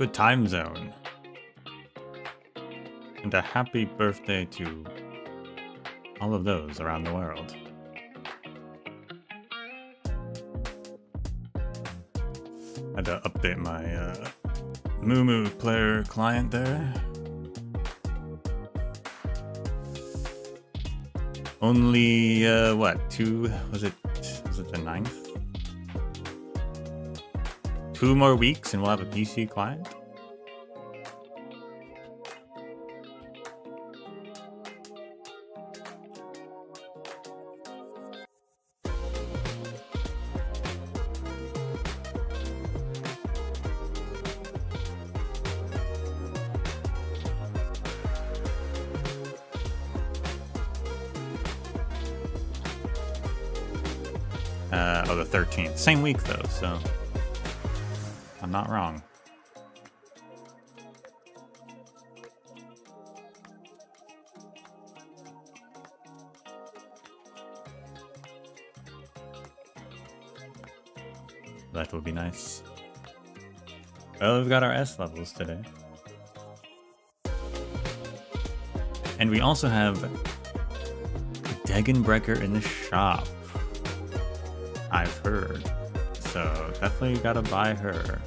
good time zone. And a happy birthday to all of those around the world. I had to update my Moo player client there. Only what, was it the 9th? 2 more weeks and we'll have a PC client? Oh, the 13th. Same week though, so I'm not wrong. That will be nice. Well, we've got our S levels today. And we also have Degenbrecher in the shop. I've heard. So definitely gotta buy her.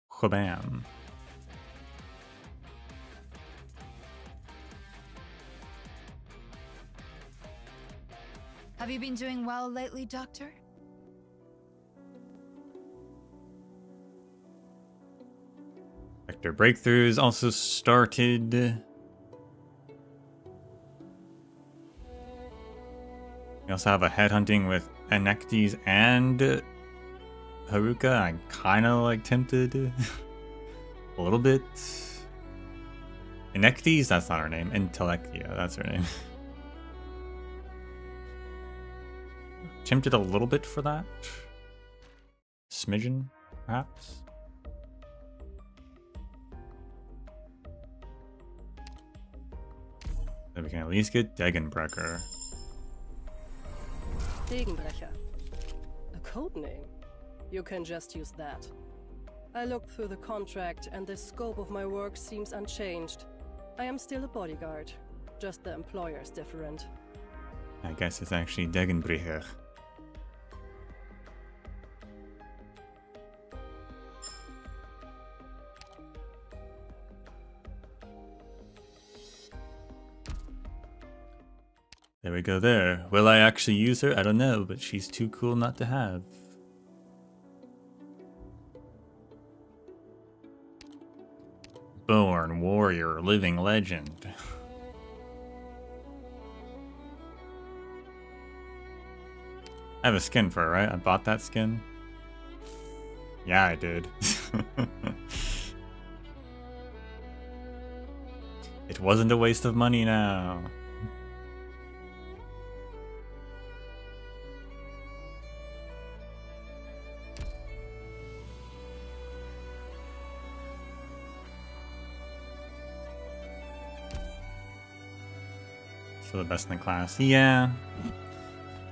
Kabam. Have you been doing well lately, Doctor? Vector breakthroughs also started. We also have a headhunting with Arknights and Haruka. I'm kind of like tempted a little bit. Arknights, that's not her name. Intellectia, that's her name. Tempted a little bit for that. Smidgen, perhaps. Then we can at least get Degenbrecher. Degenbrecher. A code name? You can just use that. I looked through the contract and the scope of my work seems unchanged. I am still a bodyguard. Just the employer's different. I guess it's actually Degenbrecher. There we go there. Will I actually use her? I don't know, but she's too cool not to have. Born warrior, living legend. I have a skin for her, right? I bought that skin. Yeah, I did. It wasn't a waste of money now. Still the best in the class. Yeah.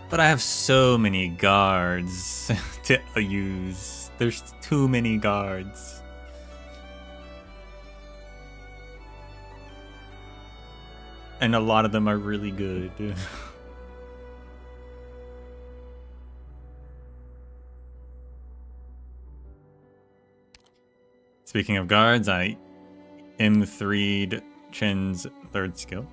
But I have so many guards to use. There's too many guards. And a lot of them are really good. Speaking of guards, I M3'd Chen's 3rd skill.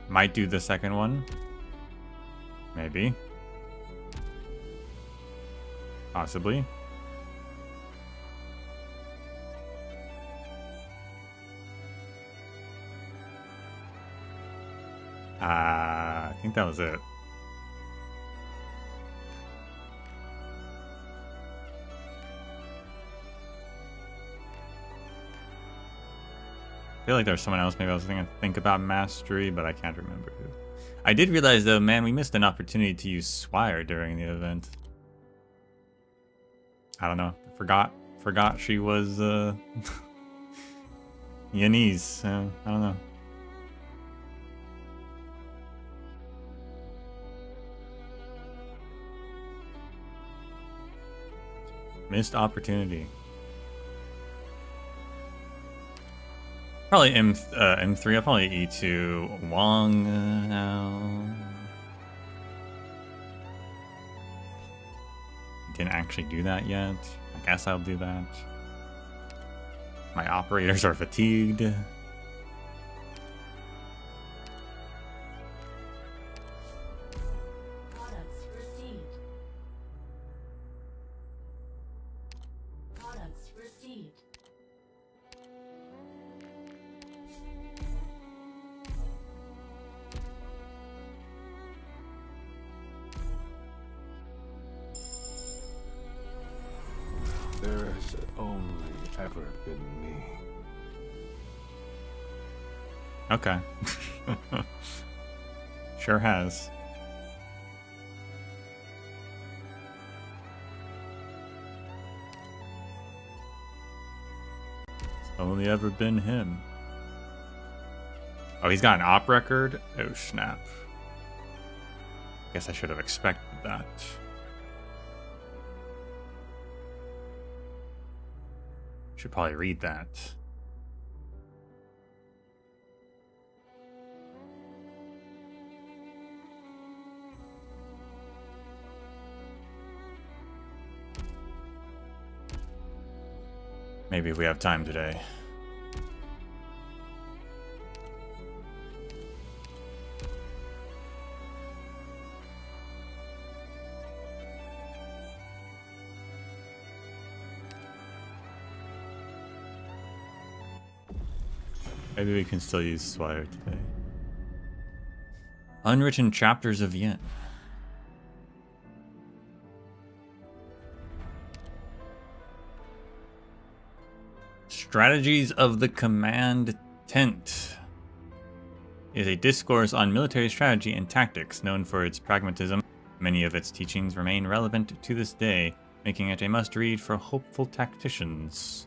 Might do the 2nd one. Maybe. Possibly. I think that was it. I feel like there's someone else maybe I was thinking think about mastery, but I can't remember who. I did realize though, man, we missed an opportunity to use Swire during the event. I don't know. Forgot she was Yanese, so I don't know. Missed opportunity. Probably M3. I'll probably E2 Wong now. Didn't actually do that yet. I guess I'll do that. My operators are fatigued. Products received. Products received. There's only ever been me. Okay. Sure has. It's only ever been him. Oh, he's got an op record? Oh, snap. Guess I should have expected that. Should probably read that. Maybe if we have time today. Maybe we can still use Swire today. Unwritten chapters of Yin. Strategies of the Command Tent is a discourse on military strategy and tactics known for its pragmatism. Many of its teachings remain relevant to this day, making it a must-read for hopeful tacticians.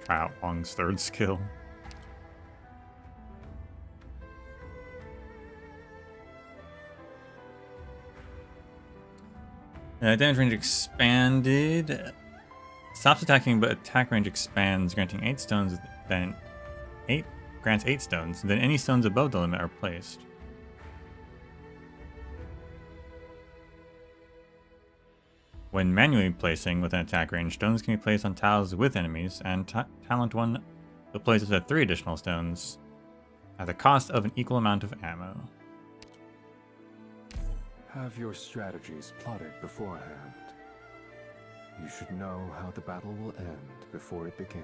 Try out Wong's third skill. Damage range expanded. Stops attacking, but attack range expands, granting 8 stones. Then 8 grants 8 stones. Then any stones above the limit are placed. When manually placing within attack range, stones can be placed on tiles with enemies, and talent 1 will place up to 3 additional stones at the cost of an equal amount of ammo. Have your strategies plotted beforehand. You should know how the battle will end before it begins.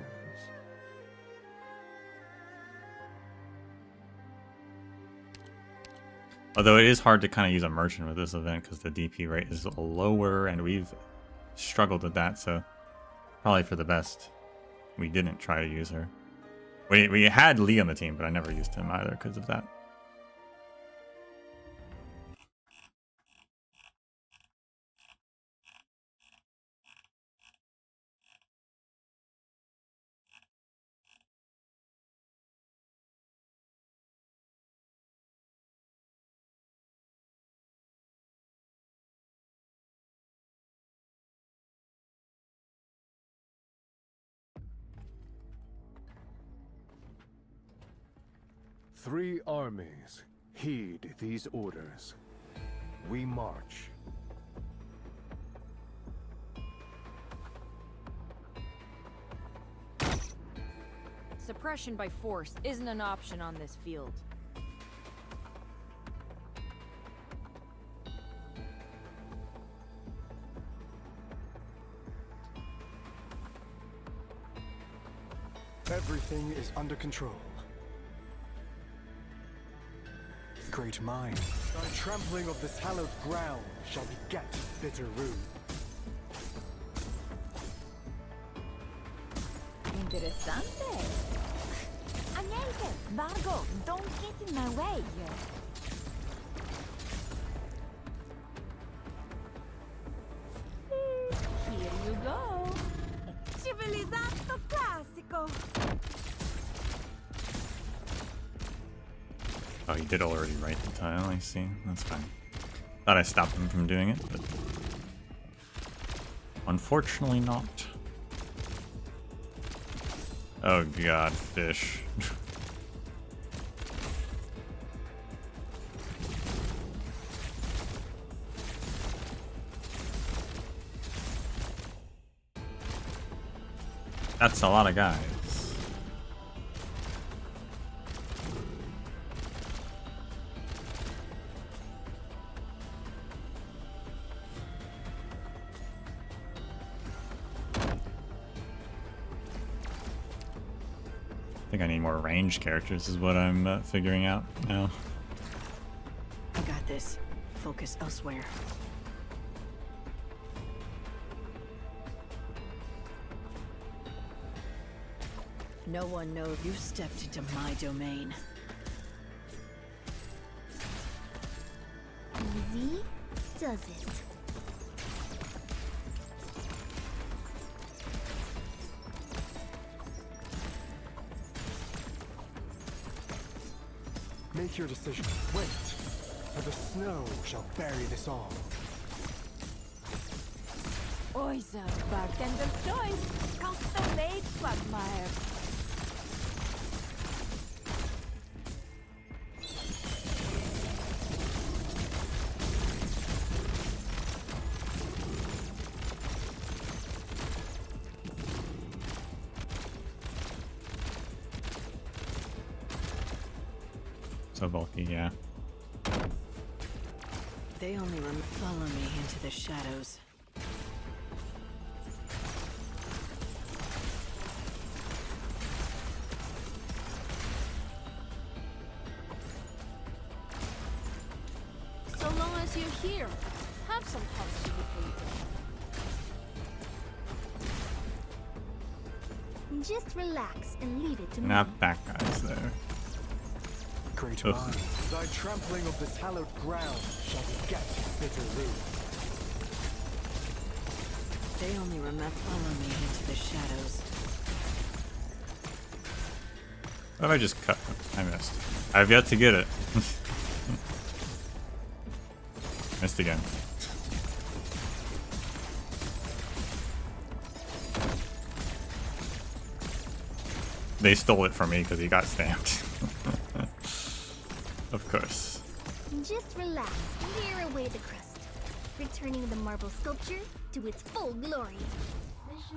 Although it is hard to kind of use a merchant with this event because the DP rate is lower and we've struggled with that, so probably for the best we didn't try to use her. We had Lee on the team, but I never used him either because of that. Three armies, heed these orders. We march. Suppression by force isn't an option on this field. Everything is under control. Great mind, thy trampling of this hallowed ground shall beget bitter rue. Interessante. Agnese, Vargo, don't get in my way. classico. Oh, he did already write the tile, I see. That's fine. Thought I stopped him from doing it, but unfortunately not. Oh god, fish. That's a lot of guys. I think I need more ranged characters is what I'm figuring out now. I got this. Focus elsewhere. No one knows you stepped into my domain. Easy does it. Make your decision. Wait, for the snow shall bury this all. Oisa, bartender choice. Custom made quagmire. So bulky, yeah. They only follow me into the shadows. So long as you're here, have some puffs before you go. Just relax and leave it to me. Not that guy's there. Great Ugh. mind, thy trampling of this hallowed ground shall beget bitter rue. They only follow me into the shadows. What if I just cut? I missed. I've yet to get it. Missed again. They stole it from me because he got stamped. Of course. Just relax, clear away the crust, returning the marble sculpture to its full glory.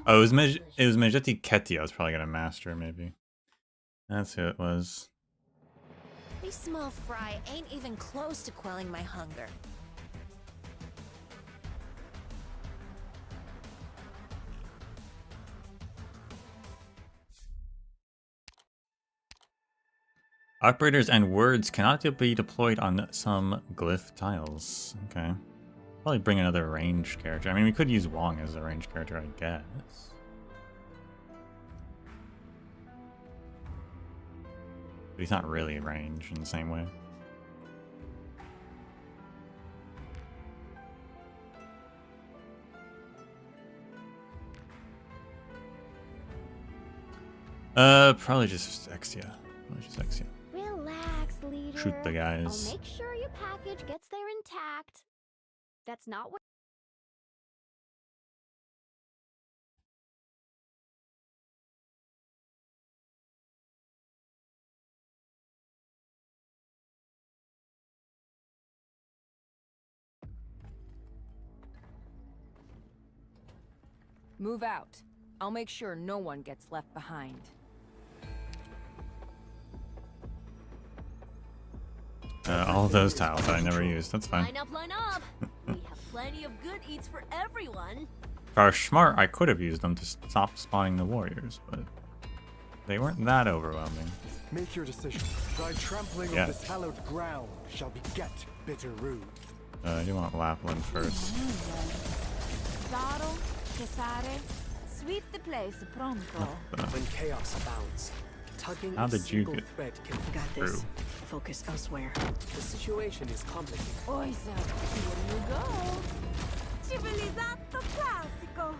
Oh, it was Mejeti Keti I was probably gonna master, maybe. That's who it was. This small fry ain't even close to quelling my hunger. Operators and words cannot be deployed on some glyph tiles. Okay. Probably bring another ranged character. I mean, we could use Wong as a ranged character, I guess. But he's not really ranged in the same way. Probably just Exia. Probably just Exia. Relax, leader. Shoot the guys. I'll make sure your package gets there intact. That's not what. Move out. I'll make sure no one gets left behind. All those tiles that I never used. That's fine. Line up, line up. We have plenty of good eats for everyone. If I was smart, I could have used them to stop spawning the warriors, but they weren't that overwhelming. Make your decision. Thy trampling Yeah. of this hallowed ground shall beget bitter rue. I do want Lapland first. Zaro, Cesare, sweep the place pronto. When chaos abounds, tugging How a did you single get thread can Got through? this. Focus elsewhere. The situation is complicated. Oisa, here you go. Civilizzato classico.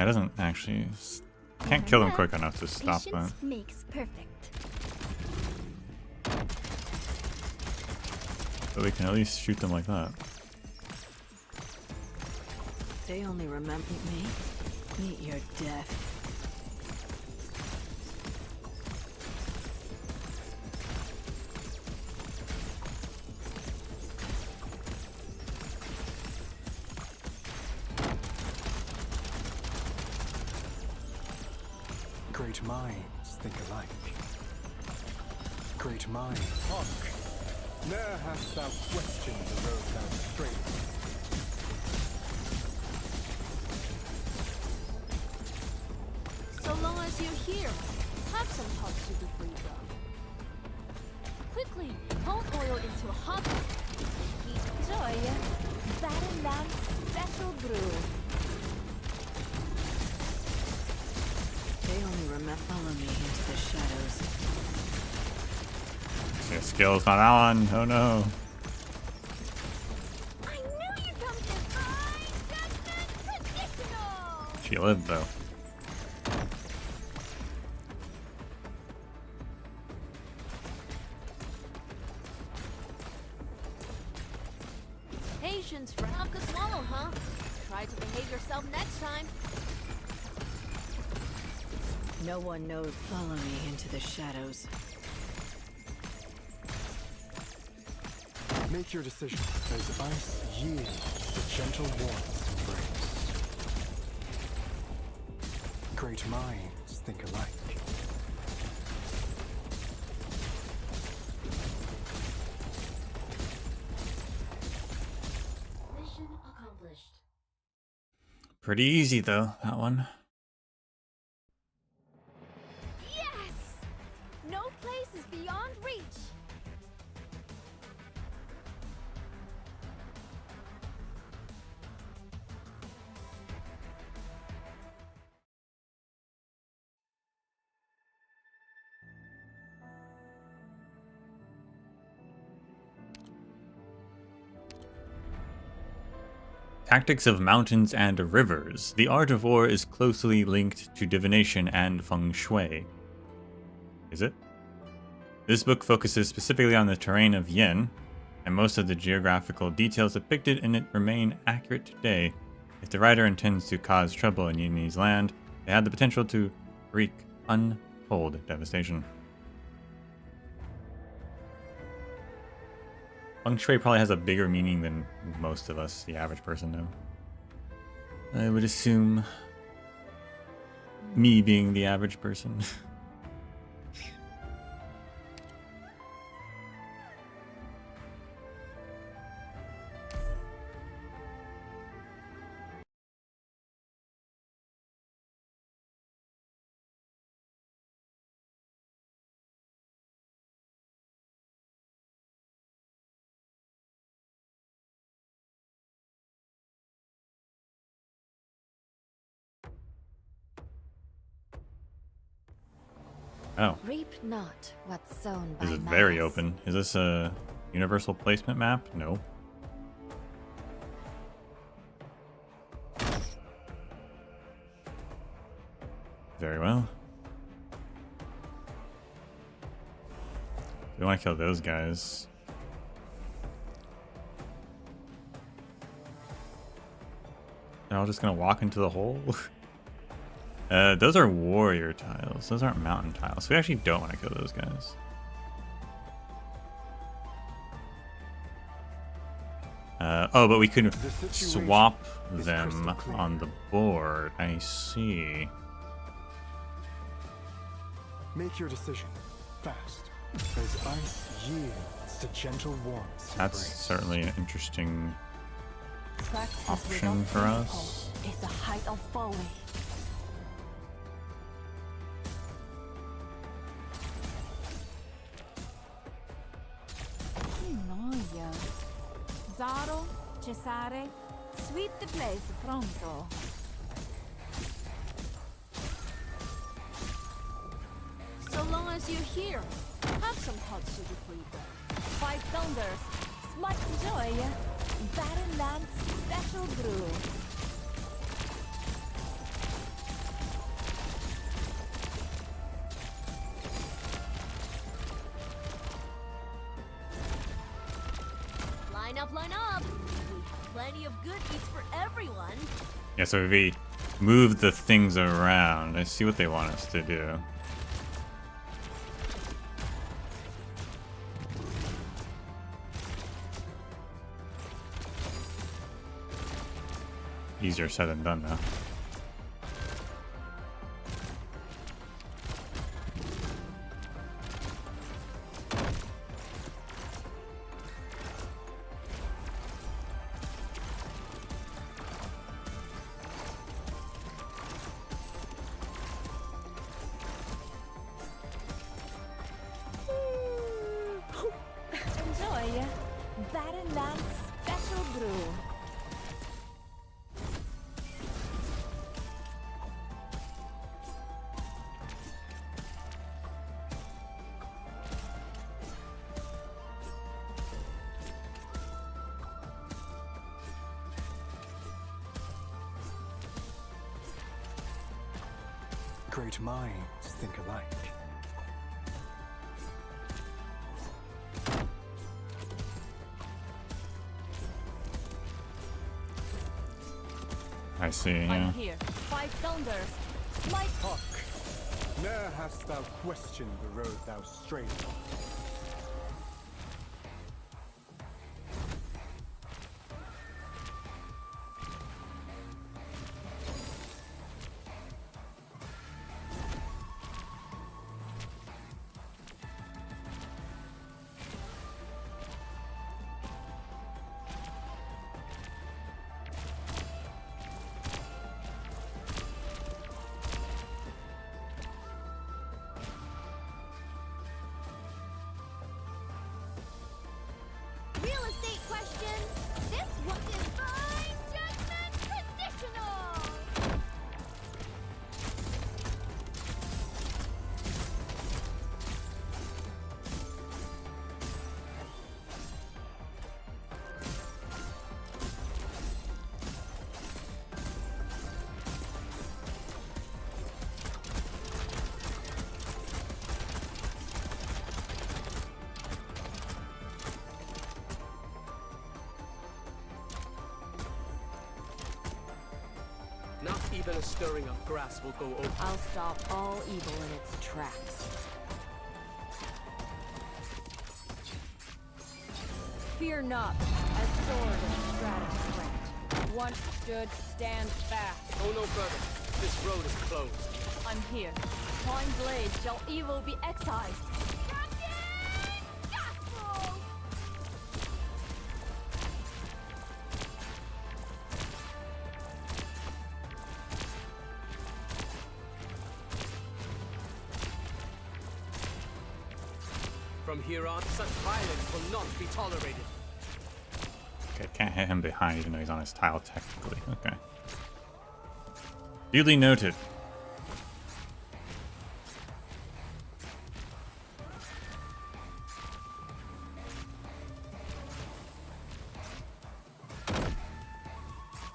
Yeah, it doesn't actually... Can't kill them quick enough to stop that. Patience makes perfect. But we can at least shoot them like that. They only remember me. Meet your death. Great minds think alike. Great minds. Hark! Ne'er hast thou questioned the road thou straight. So long as you're here, have some hot super freezer. Quickly, cold oil into a hot. Enjoy Battle Lamb Special Brew. They only remember follow me into the shadows. Your skill's not on. Oh no. I knew you'd come to find judgment traditional. She lived though. Patience for up to swallow, huh? Try to behave yourself next time. No one knows. Follow me into the shadows. Make your decision as ice yields the gentle warmth embrace. Great minds think alike. Mission accomplished. Pretty easy though, that one. Yes! No place is beyond reach. Tactics of mountains and rivers. The art of war is closely linked to divination and feng shui. Is it? This book focuses specifically on the terrain of Yin, and most of the geographical details depicted in it remain accurate today. If the writer intends to cause trouble in Yinese land, they had the potential to wreak untold devastation. Feng shui probably has a bigger meaning than most of us, the average person, know. I would assume me being the average person. Oh. Reap not what's sown by This is very malice. open. Is this a universal placement map? No. Very well. We want to kill those guys. They're all just gonna walk into the hole. Those are warrior tiles. Those aren't mountain tiles. So we actually don't want to kill those guys. Oh, but we could swap them on the board. I see. Make your decision fast, as ice yields to gentle warmth. That's certainly an interesting option for us. It's the height of folly. Noia. Zaro, cesare, sweep the place pronto. So long as you're here, have some hot sugar freezer. Five thunders, smart joy, Battle Lamb Special Brew. up, line up. We have plenty of good eats for everyone. Yeah, so if we move the things around, let's see what they want us to do. Easier said than done, though. Enjoy. Baronland's special brew. Great minds think alike. I see, yeah. I'm here. 5 thunders. Smite. Hark! Ne'er hast thou questioned the road thou strayed on. Real estate question. This one is fine judgment traditional. Not even a stirring of grass will go over. I'll stop all evil in its tracks. Fear not, as sword and stratus grant. Once stood, stand fast. Go no further. This road is closed. I'm here. Twine blades shall evil be excised. From here on, such violence will not be tolerated. Okay, can't hit him behind even though he's on his tile technically. Okay. Duly noted.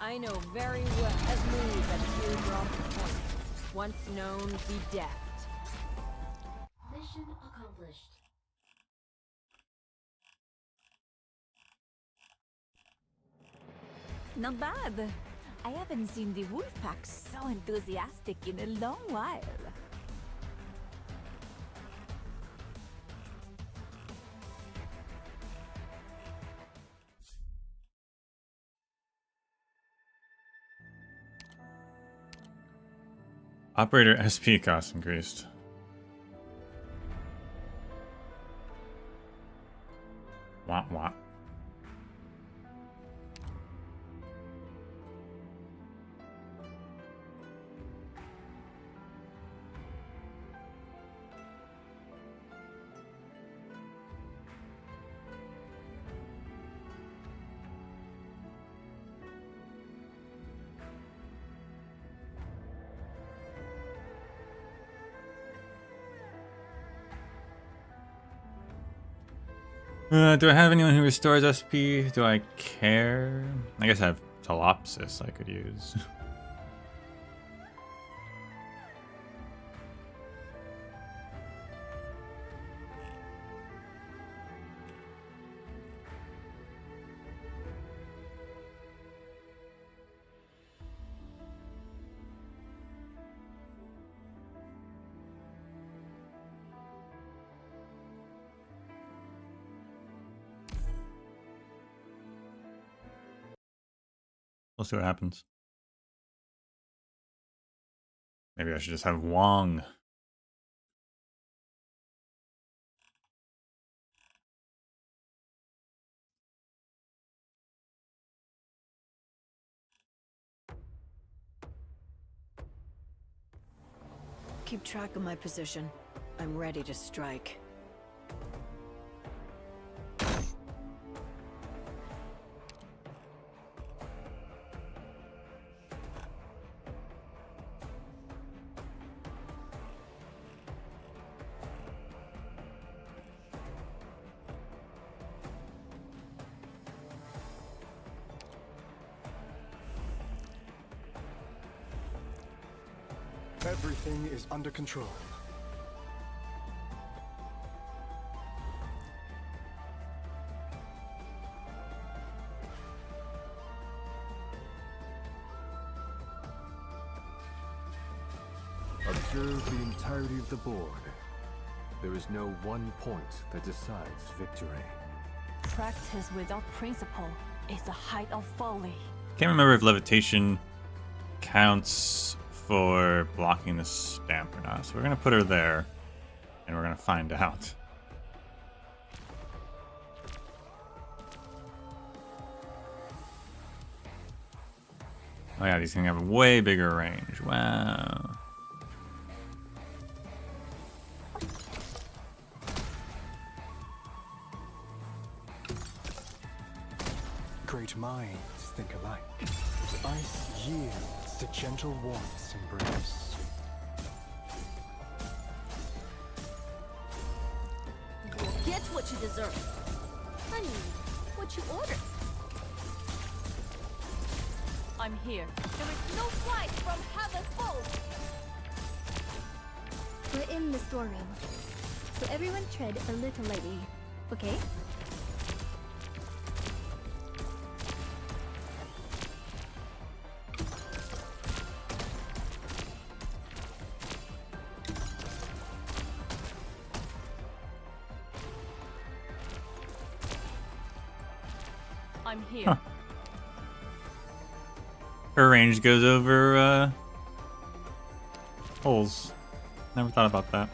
I know very well as move as few draw the point. Once known, be deft. Mission accomplished. Not bad. I haven't seen the wolf pack so enthusiastic in a long while. Operator SP cost increased. Wah wah. Do I have anyone who restores SP? Do I care? I guess I have Telopsis I could use. We'll see what happens. Maybe I should just have Wong. Keep track of my position. I'm ready to strike. Everything is under control. Observe the entirety of the board. There is no one point that decides victory. Practice without principle is the height of folly. Can't remember if levitation counts for blocking the stamp or not. So we're gonna put her there, and we're gonna find out. Oh yeah, these things have a way bigger range. Wow. Great minds think alike. Ice yields to gentle warmth's embrace. You'll get what you deserve. I mean, what you ordered. I'm here. There is no flight from heaven full. We're in the storeroom, so everyone tread a little lightly, okay? I'm here. Huh. Her range goes over holes. Never thought about that.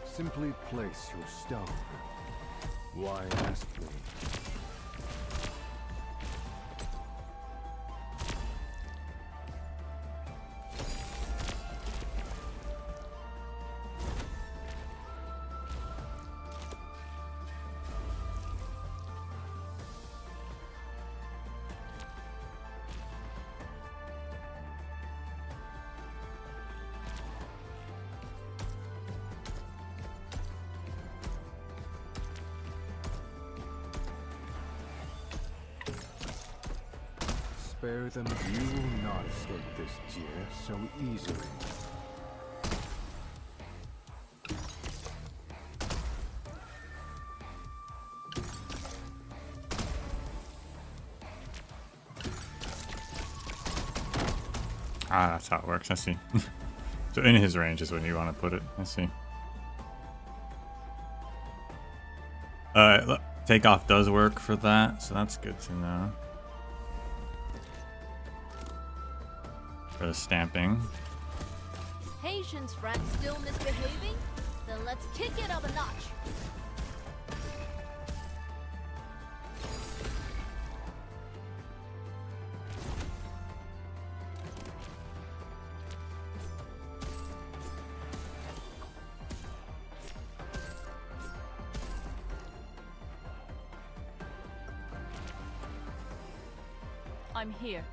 Simply place your stone. Why ask me? Spare them, you will not escape this jeer so easily. Ah, that's how it works. I see. So in his range is when you want to put it. I see. Look, takeoff does work for that, so that's good to know. For the stamping. Patience, friend, still misbehaving? Then let's kick it up a notch. I'm here.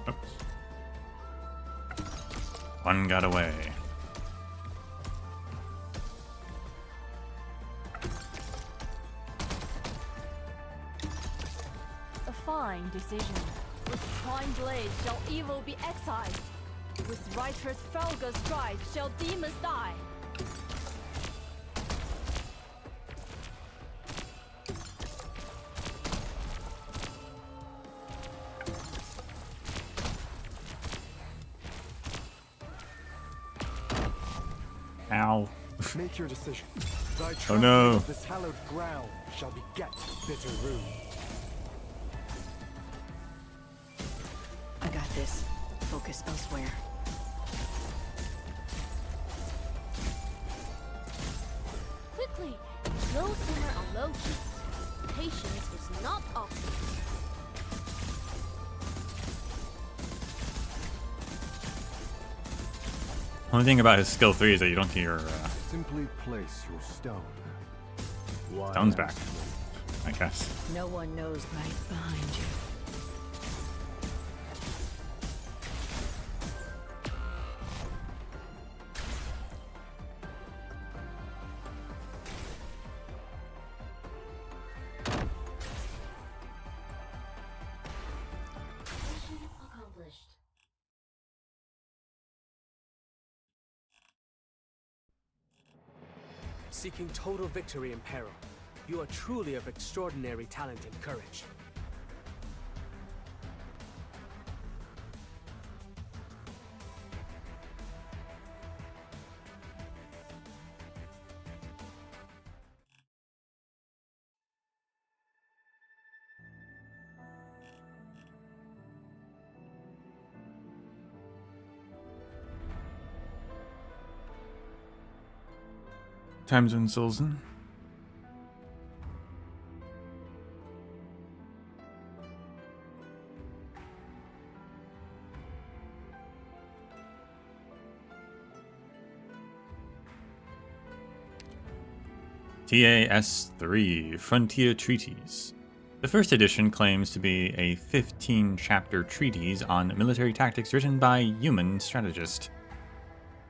Oops. One got away. fine decision. With prime blade shall evil be excised. With righteous Felga's stride shall demons die. Ow. Make your decision. Thy Oh no. of this hallowed ground shall beget bitter rue. I got this. Focus elsewhere. Quickly! No simmer on low heat. Patience is not optional. Only thing about his skill 3 is that you don't get your Simply place your stone. Why stones back, ask me? I guess. No one knows right behind you. Mission accomplished. Seeking total victory in peril. You are truly of extraordinary talent and courage. Time zone Sulzen. TAS-3 Frontier Treatise. The first edition claims to be a 15-chapter treatise on military tactics written by a human strategist.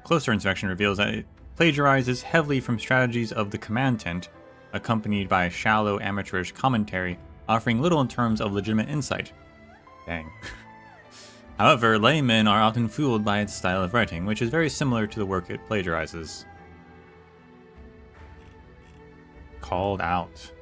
Closer inspection reveals that it plagiarizes heavily from strategies of the command tent, accompanied by a shallow, amateurish commentary offering little in terms of legitimate insight. Dang. However, laymen are often fooled by its style of writing, which is very similar to the work it plagiarizes. Called out.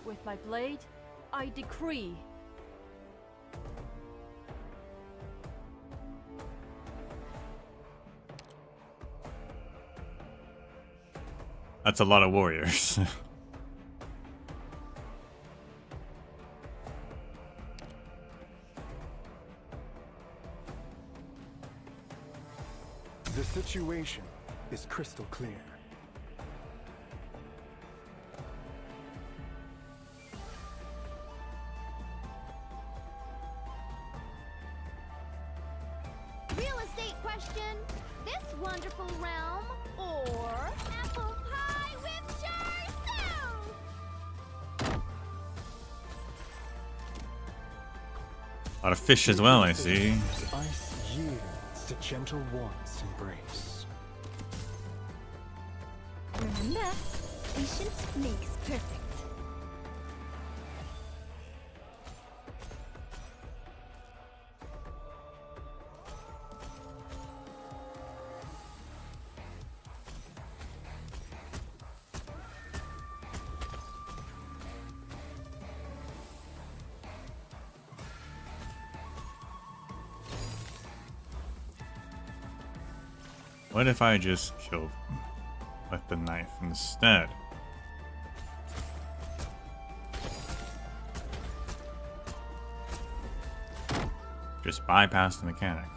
With my blade, I decree. That's a lot of warriors. The situation is crystal clear. Real estate question. This wonderful realm or apple pie with chorizo? A lot of fish as well, I see. Ice yields to gentle warmth's embrace. Remember, patience makes perfect. What if I just killed him with the knife instead? Just bypass the mechanic.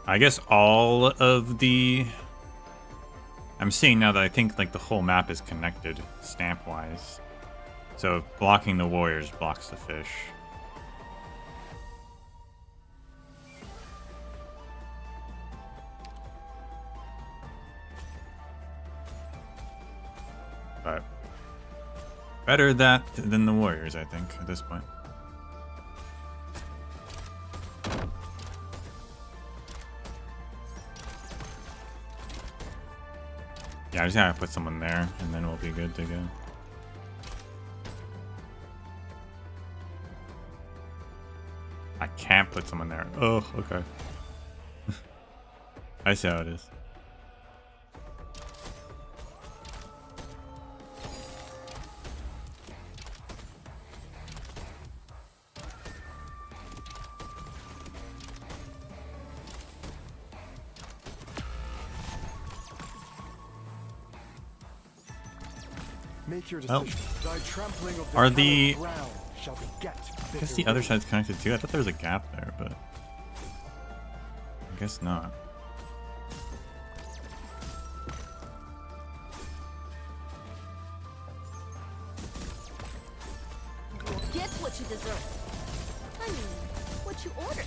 I guess all of the... I'm seeing now that I think like the whole map is connected stamp-wise. So blocking the warriors blocks the fish. But better that than the warriors, I think, at this point. Yeah, I just gotta put someone there, and then we'll be good to go. I can't put someone there. Oh, okay. I see how it is. Make your Oh. decision. Thy trampling of Are the the... hallowed ground shall beget I guess bitter the other rue. side's connected too. I thought there was a gap there, but... I guess not. You'll get what you deserve. I mean, what you ordered.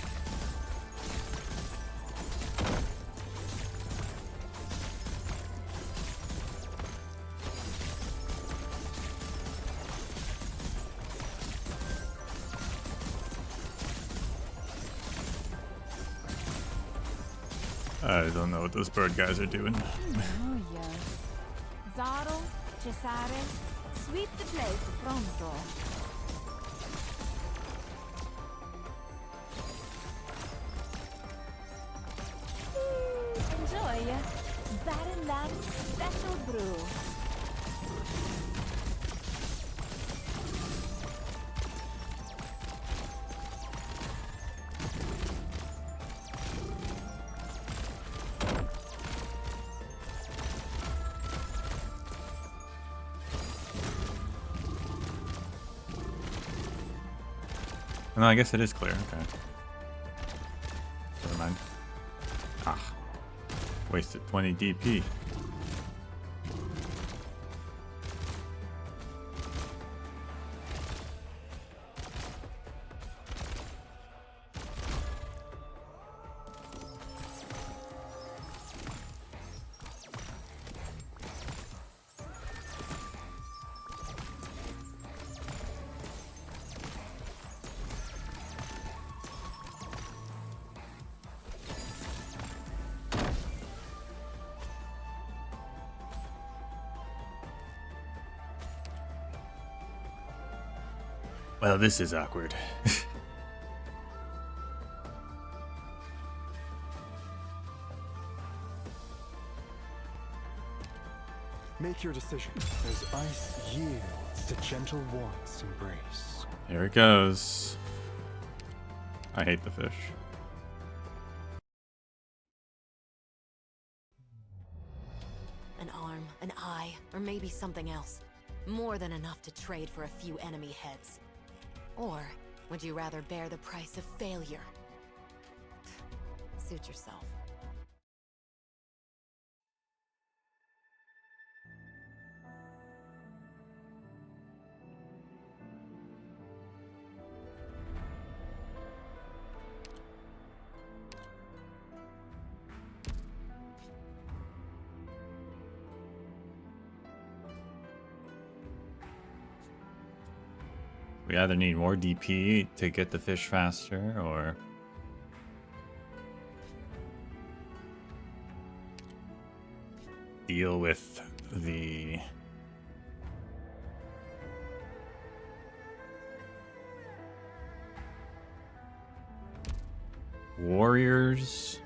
I don't know what those bird guys are doing. Oh, yes. Zaro, Cesare, sweep the place pronto. Enjoy Baron Lamb's special brew. No, I guess it is clear. Okay. Never mind. Ah. Wasted 20 DP. Well, this is awkward. Make your decision as ice yields to gentle warmth's embrace. Here it goes. I hate the fish. An arm, an eye, or maybe something else. More than enough to trade for a few enemy heads. Or would you rather bear the price of failure? Suit yourself. We either need more DP to get the fish faster, or... deal with the... warriors.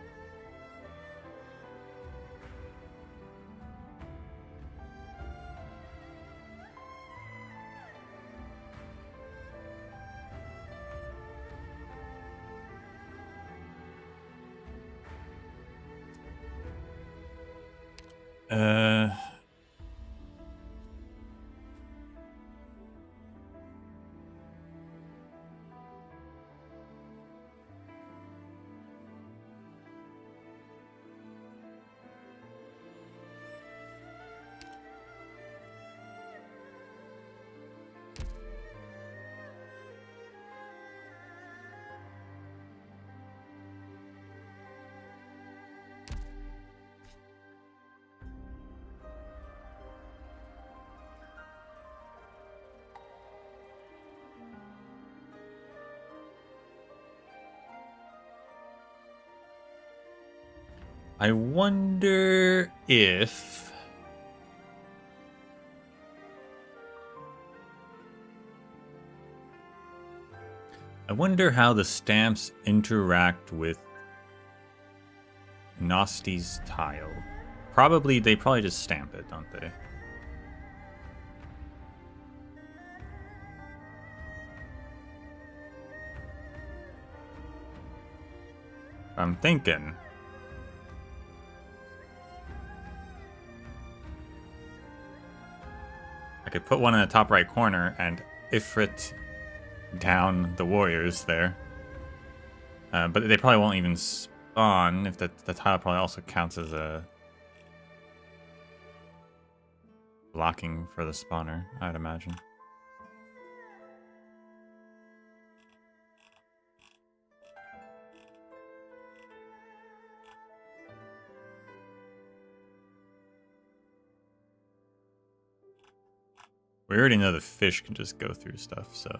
I wonder if... I wonder how the stamps interact with Nosti's tile. They probably just stamp it, don't they? I'm thinking. I could put one in the top right corner and Ifrit down the warriors there. But they probably won't even spawn if the tile probably also counts as a blocking for the spawner, I'd imagine. We already know the fish can just go through stuff, so...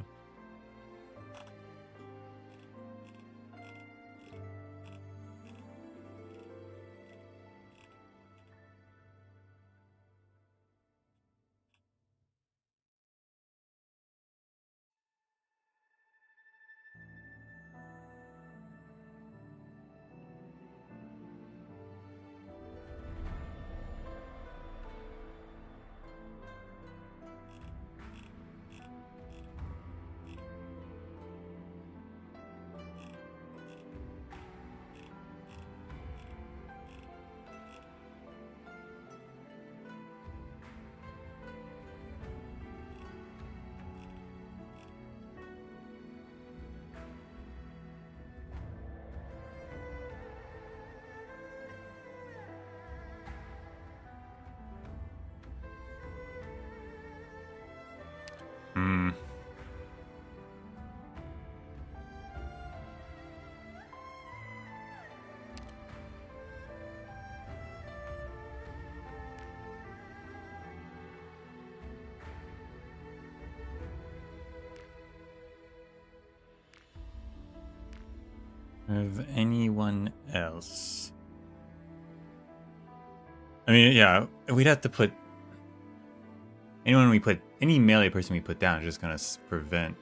Of anyone else? I mean, yeah, we'd have to put any melee person we put down is just gonna prevent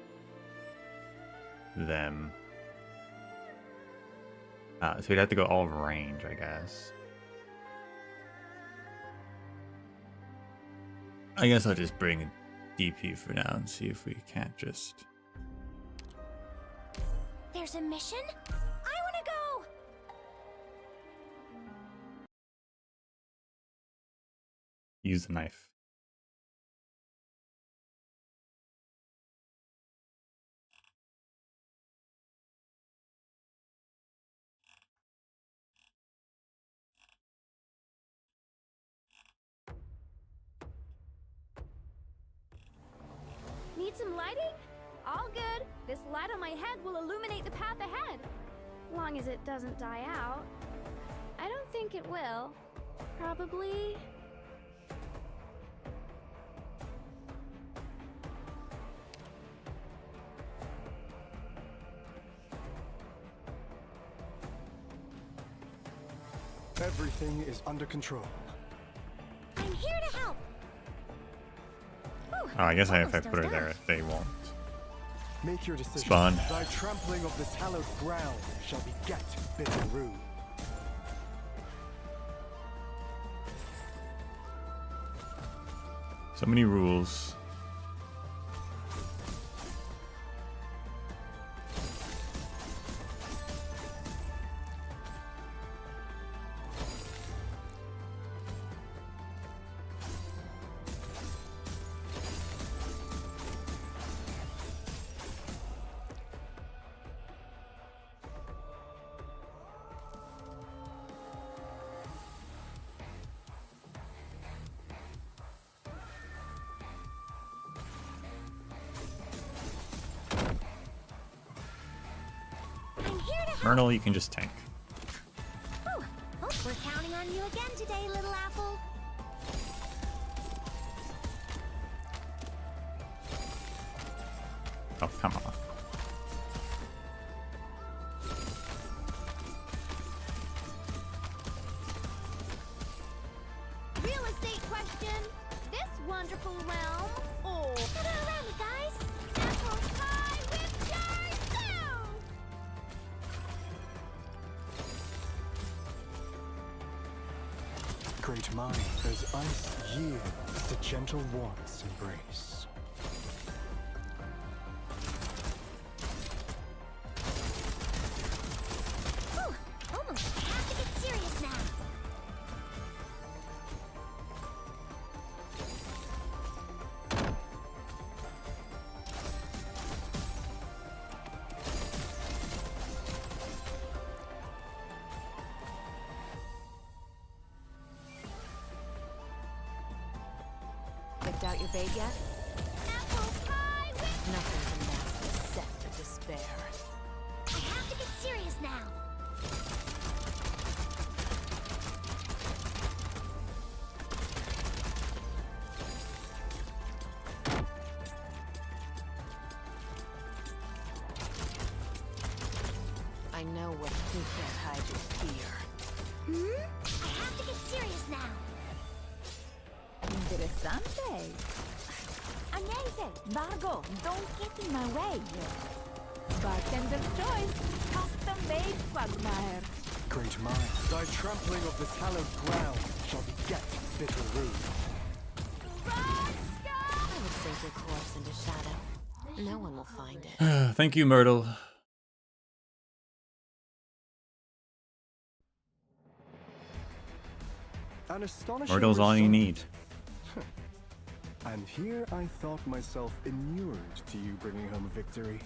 them. So we'd have to go all range, I guess. I guess I'll just bring DP for now and see if we can't just... There's a mission? I wanna go! Use the knife. Need some lighting? All good. This light on my head will illuminate the path ahead. Long as it doesn't die out. I don't think it will. Probably... Everything is under control. I'm here to help. Oh, I guess if I put her there, they won't. Make your decision. Spawn. Thy trampling of this hallowed ground shall beget bitter rue. So many rules. Myrtle, you can just tank. Ooh, hope we're counting on you again today, little apple. Oh, come on. mind as ice yields to gentle warmth's embrace. Whew, almost. I have to get serious now. Picked out your bait yet? Apple pie with... Nothing can mask the scent of despair. I have to get serious now. I know what you can't hide your fear. I have to get serious now. Interessante. Agnese, Margot, don't get in my way. Bartender's choice, custom-made quagmire. Great mind, thy trampling of this hallowed ground shall beget bitter rue. I would sink your corpse into shadow. No one will find it. Thank you, Myrtle. An astonishing Myrtle's all you result. need. And here I thought myself inured to you bringing home a victory.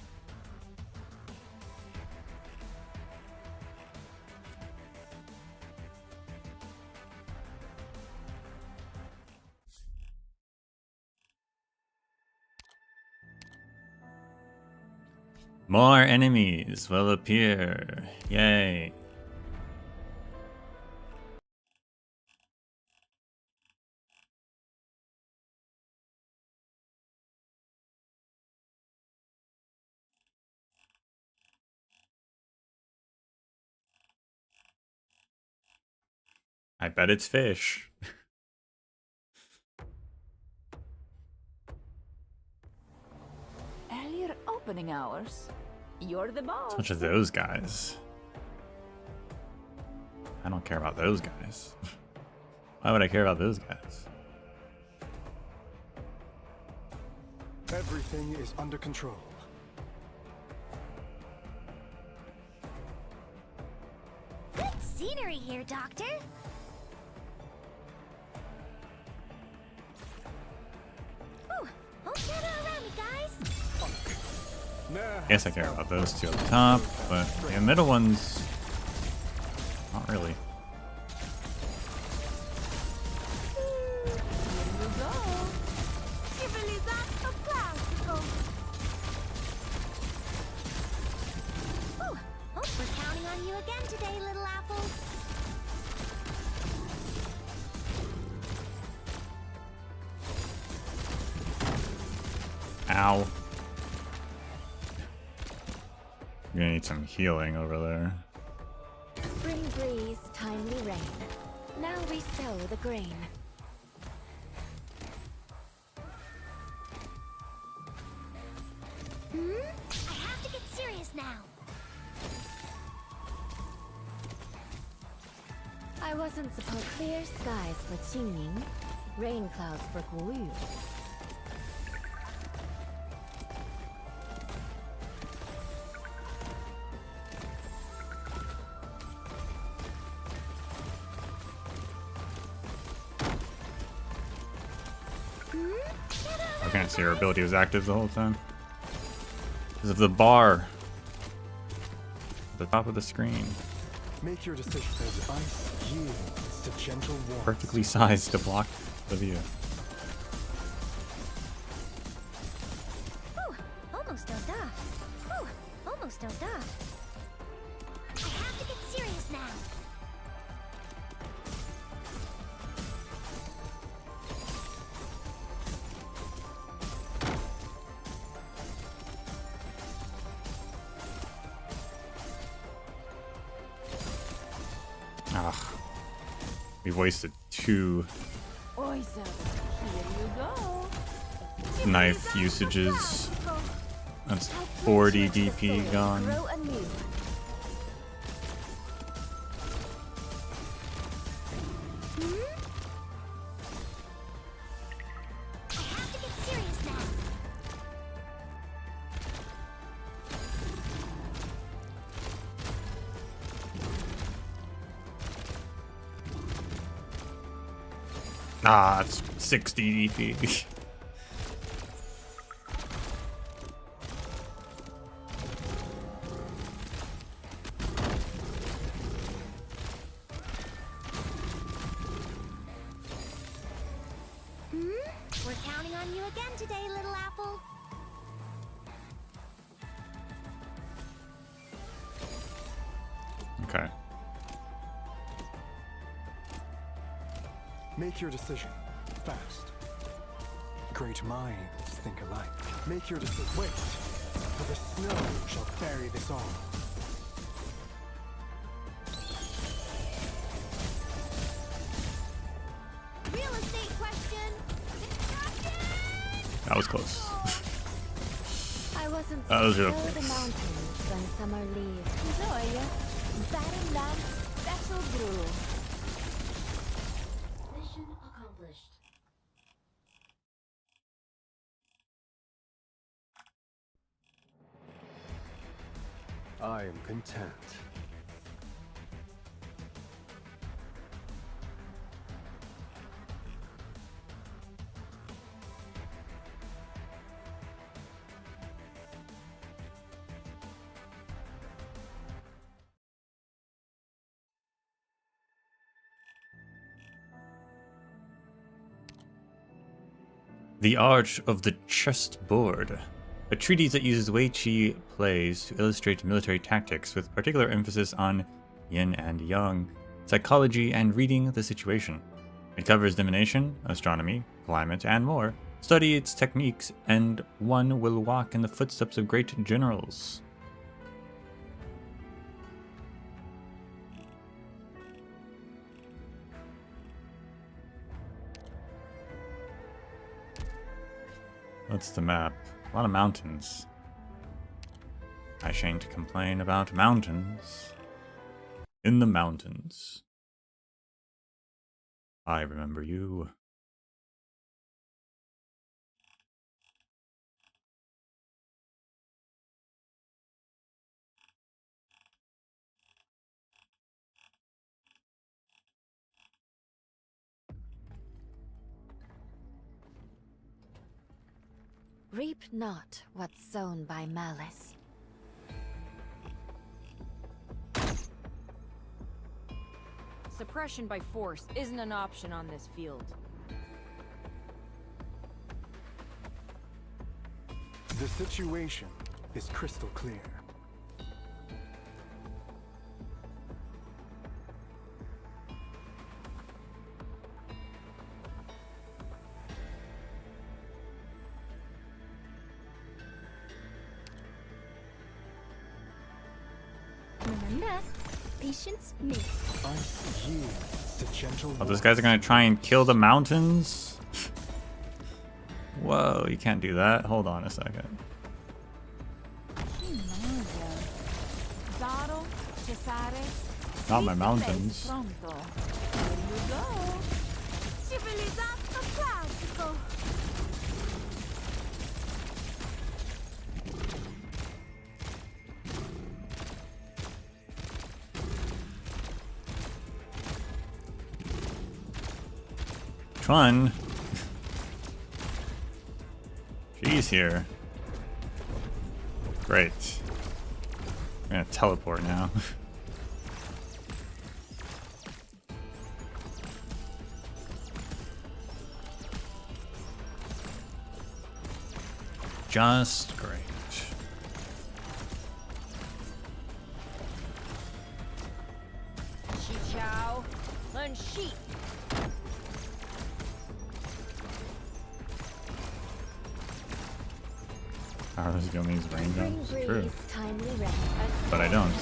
More enemies will appear. Yay. I bet it's fish. Earlier opening hours. You're the boss. Such as those guys. I don't care about those guys. Why would I care about those guys? Everything is under control. Good scenery here, Doctor. Ooh, don't gather around me, guys. I guess I care about those two at the top, but the middle ones, not really. Here you go. Civilization classical. Ooh, hope we're counting on you again today, little apple. Ow. You're gonna need some healing over there. Spring breeze, timely rain. Now we sow the grain. I have to get serious now. I wasn't supposed clear skies for Qingning, rain clouds for Guyu. I can't see her ability was active the whole time. Because of the bar at the top of the screen. Make your decision as ice yields to gentle warmth. Perfectly sized to block the view. Ooh, almost dozed off. Ooh, almost dozed off. I have to get serious now. Ugh. We've wasted 2 Poison. Here you go. knife usages. That's 40 DP gone. Grow anew. Ah, it's 60 DP. We're counting on you again today, little apple. Okay. Make your decision. Fast. Great minds think alike. Make your decision. Wait, for the snow shall bury this all. Real estate question. That was close. I wasn't That was real so the close. mountains when summer leaves. Enjoy. Barren Land Special Brew. Mission accomplished. I am content. The Arch of the Chessboard, a treatise that uses Weiqi plays to illustrate military tactics with particular emphasis on yin and yang, psychology, and reading the situation. It covers divination, astronomy, climate, and more. Study its techniques, and one will walk in the footsteps of great generals. What's the map? A lot of mountains. I shan't complain about mountains. In the mountains. I remember you. Reap not what's sown by malice. Suppression by force isn't an option on this field. The situation is crystal clear. Remember, patience makes. I yield to gentle. Oh, those guys are gonna try and kill the mountains? Whoa, you can't do that. Hold on a second. Not my mountains. Civilizzato classico. Which one? She's here. Great. I'm gonna teleport now. Just great. Shi Chow, and Shi. How does Yomi's range on? It's true. Timely rest. But I don't.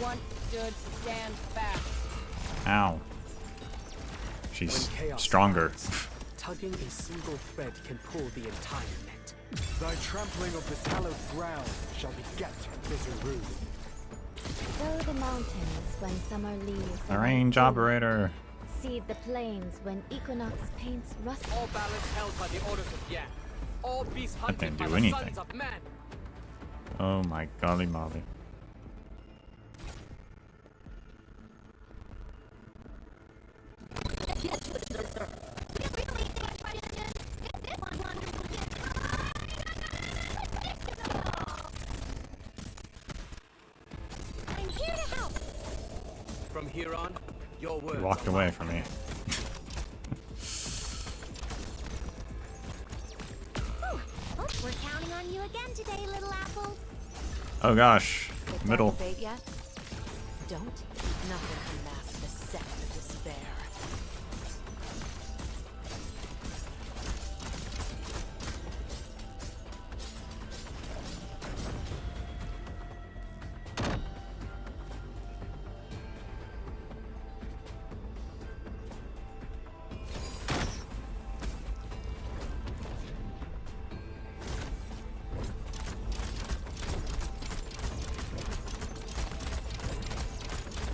Once stood, stand fast. Ow. She's When chaos stronger. falls, tugging a single thread can pull the entire net. Thy trampling of this hallowed ground shall beget bitter ruin. Sow the mountains when summer leaves. The range operator. Seed the plains when equinox paints rust. All balance held by the orders of Yan. All beasts That didn't hunted by do the anything. sons of man. Oh my golly molly. Get to the I'm here to help. From here on, your words. He walked away from me. Whew. Oh, we're counting on you again today, little apple. Oh gosh, Picked middle. out the bait yet? Don't. Nothing can mask the scent of despair.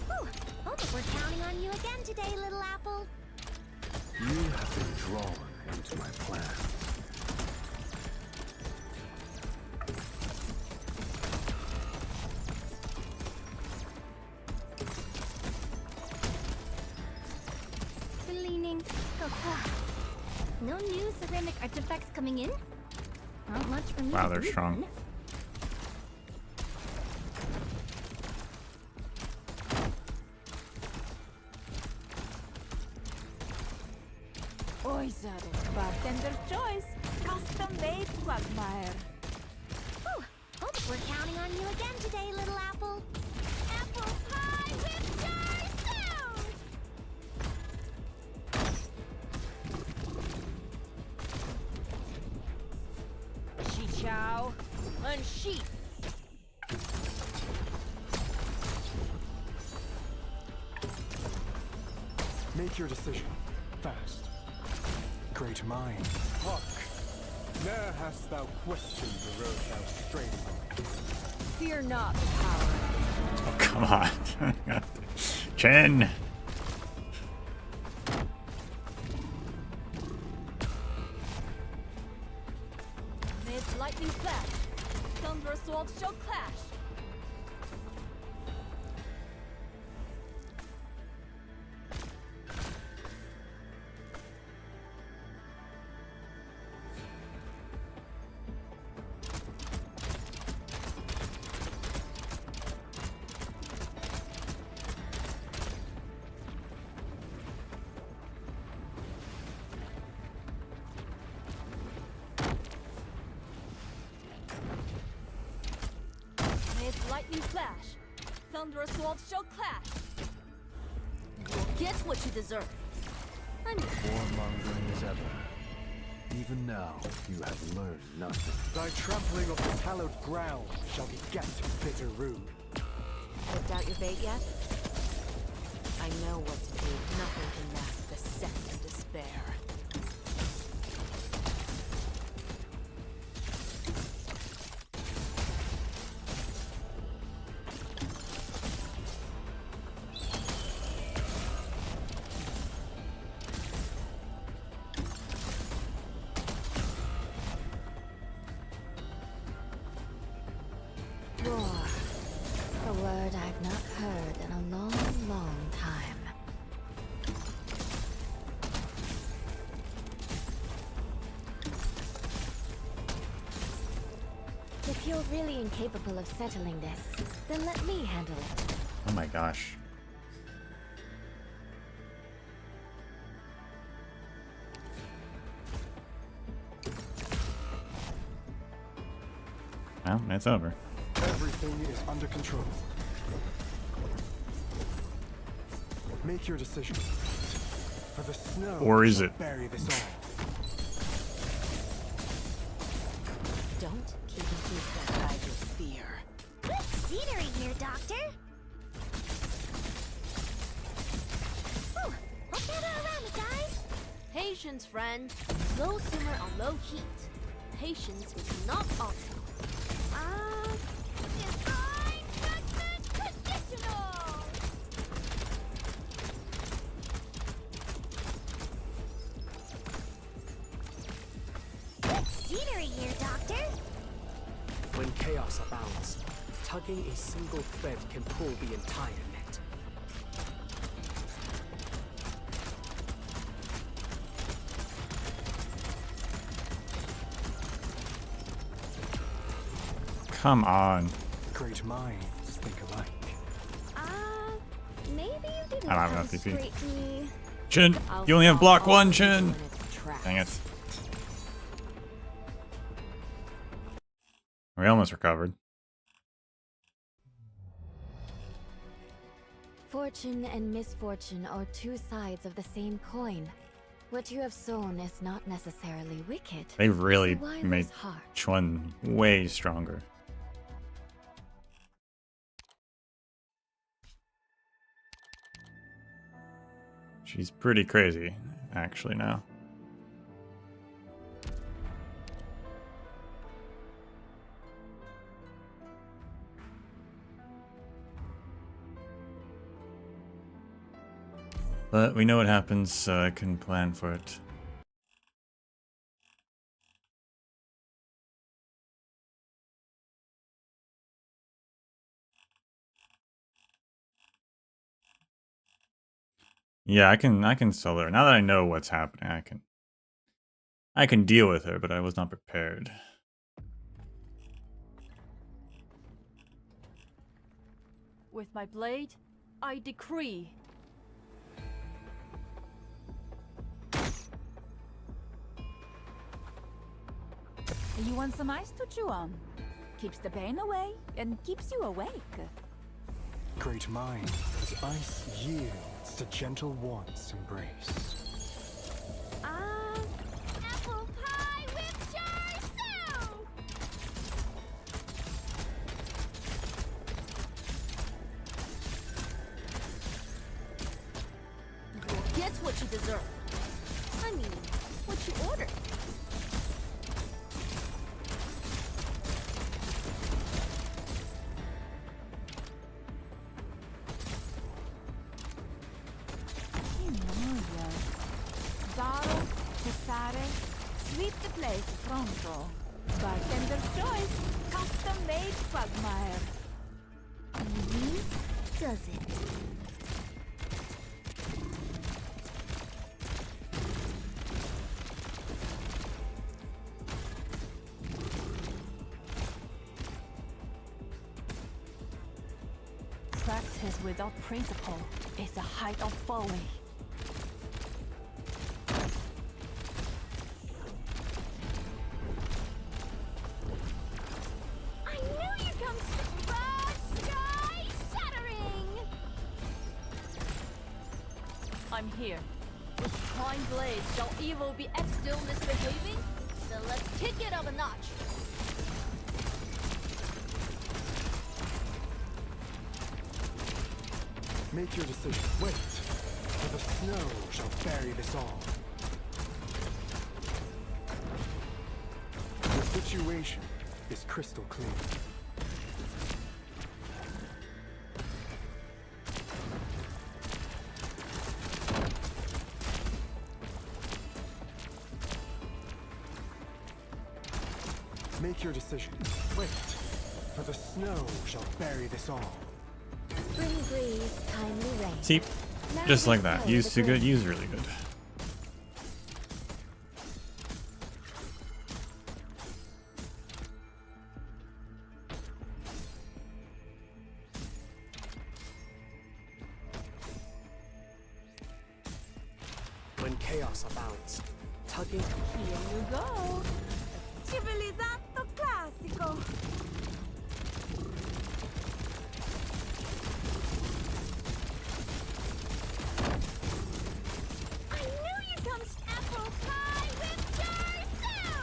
Whew. Oh, we're counting on you again today, little apple. You have been drawn into my plan. Leaning. Oh, no new ceramic artifacts coming in? Not much for me Wow, to they're do strong. then. Oisados, bartender's choice. Custom-made quagmire. Whew. Oh, we're counting on you again today, little apple. Apple pie with jar sound! Shi chow. Unsheath. Make your decision. Fast. Great mind. Hark! Ne'er hast thou questioned the road thou strayed upon. Fear not the power. Oh, come on. Chen. May its lightning flash. Thunderous swords shall clash. May its lightning flash. Thunderous swords shall clash. You'll get what you deserve. Warmongering as ever. Even now, you have learned nothing. Thy trampling of the hallowed ground shall beget bitter rue. Picked out your bait yet? I know what to do. Nothing can mask the scent of despair. Roar. A word I've not heard in a long, long time. If you're really incapable of settling this, then let me handle it. Oh my gosh. Well, it's over. Everything is under control. Make your decision. For the snow Or is shall it? bury this all. Don't keep me by your fear. Good scenery here, Doctor. Whew. Hope you're not around me, guys. Patience, friend. Low simmer on low heat. Patience is not optional. Design judgment conditional. Good scenery here, Doctor. When chaos abounds, tugging a single thread can pull the entire net. Come on. Great minds think alike. Maybe you didn't I don't have enough DP. demonstrate me. Chin, you only have block 1, Chin. Dang it. We almost recovered. Fortune and misfortune are two sides of the same coin. What you have sown is not necessarily wicked. They really So why made lose heart? Chun way stronger. She's pretty crazy, actually, now. But we know what happens, so I can plan for it. Yeah, I can sell her. Now that I know what's happening, I can deal with her, but I was not prepared. With my blade, I decree. You want some ice to chew on? Keeps the pain away and keeps you awake. Great mind as ice yields to gentle warmth's embrace. Apple pie with char siu! You'll get what you deserve. I mean, what you ordered. Bottle, Cesare, sweep the place pronto. Bartender's choice, custom-made quagmire. Does it? Practice without principle is the height of folly. I knew you'd come sky shattering! I'm here. With prime blade, shall evil be still misbehaving? Then let's kick it up a notch. Make your decision. Wait, for the snow shall bury this all. The situation is crystal clear. Make your decision. Wait, for the snow shall bury this all. Spring breeze, timely rain. See, just like that. Use too good, use really good. When chaos abounds, tugging. Here you go. Civilizzato classico. I knew you'd come apple pie with char siu!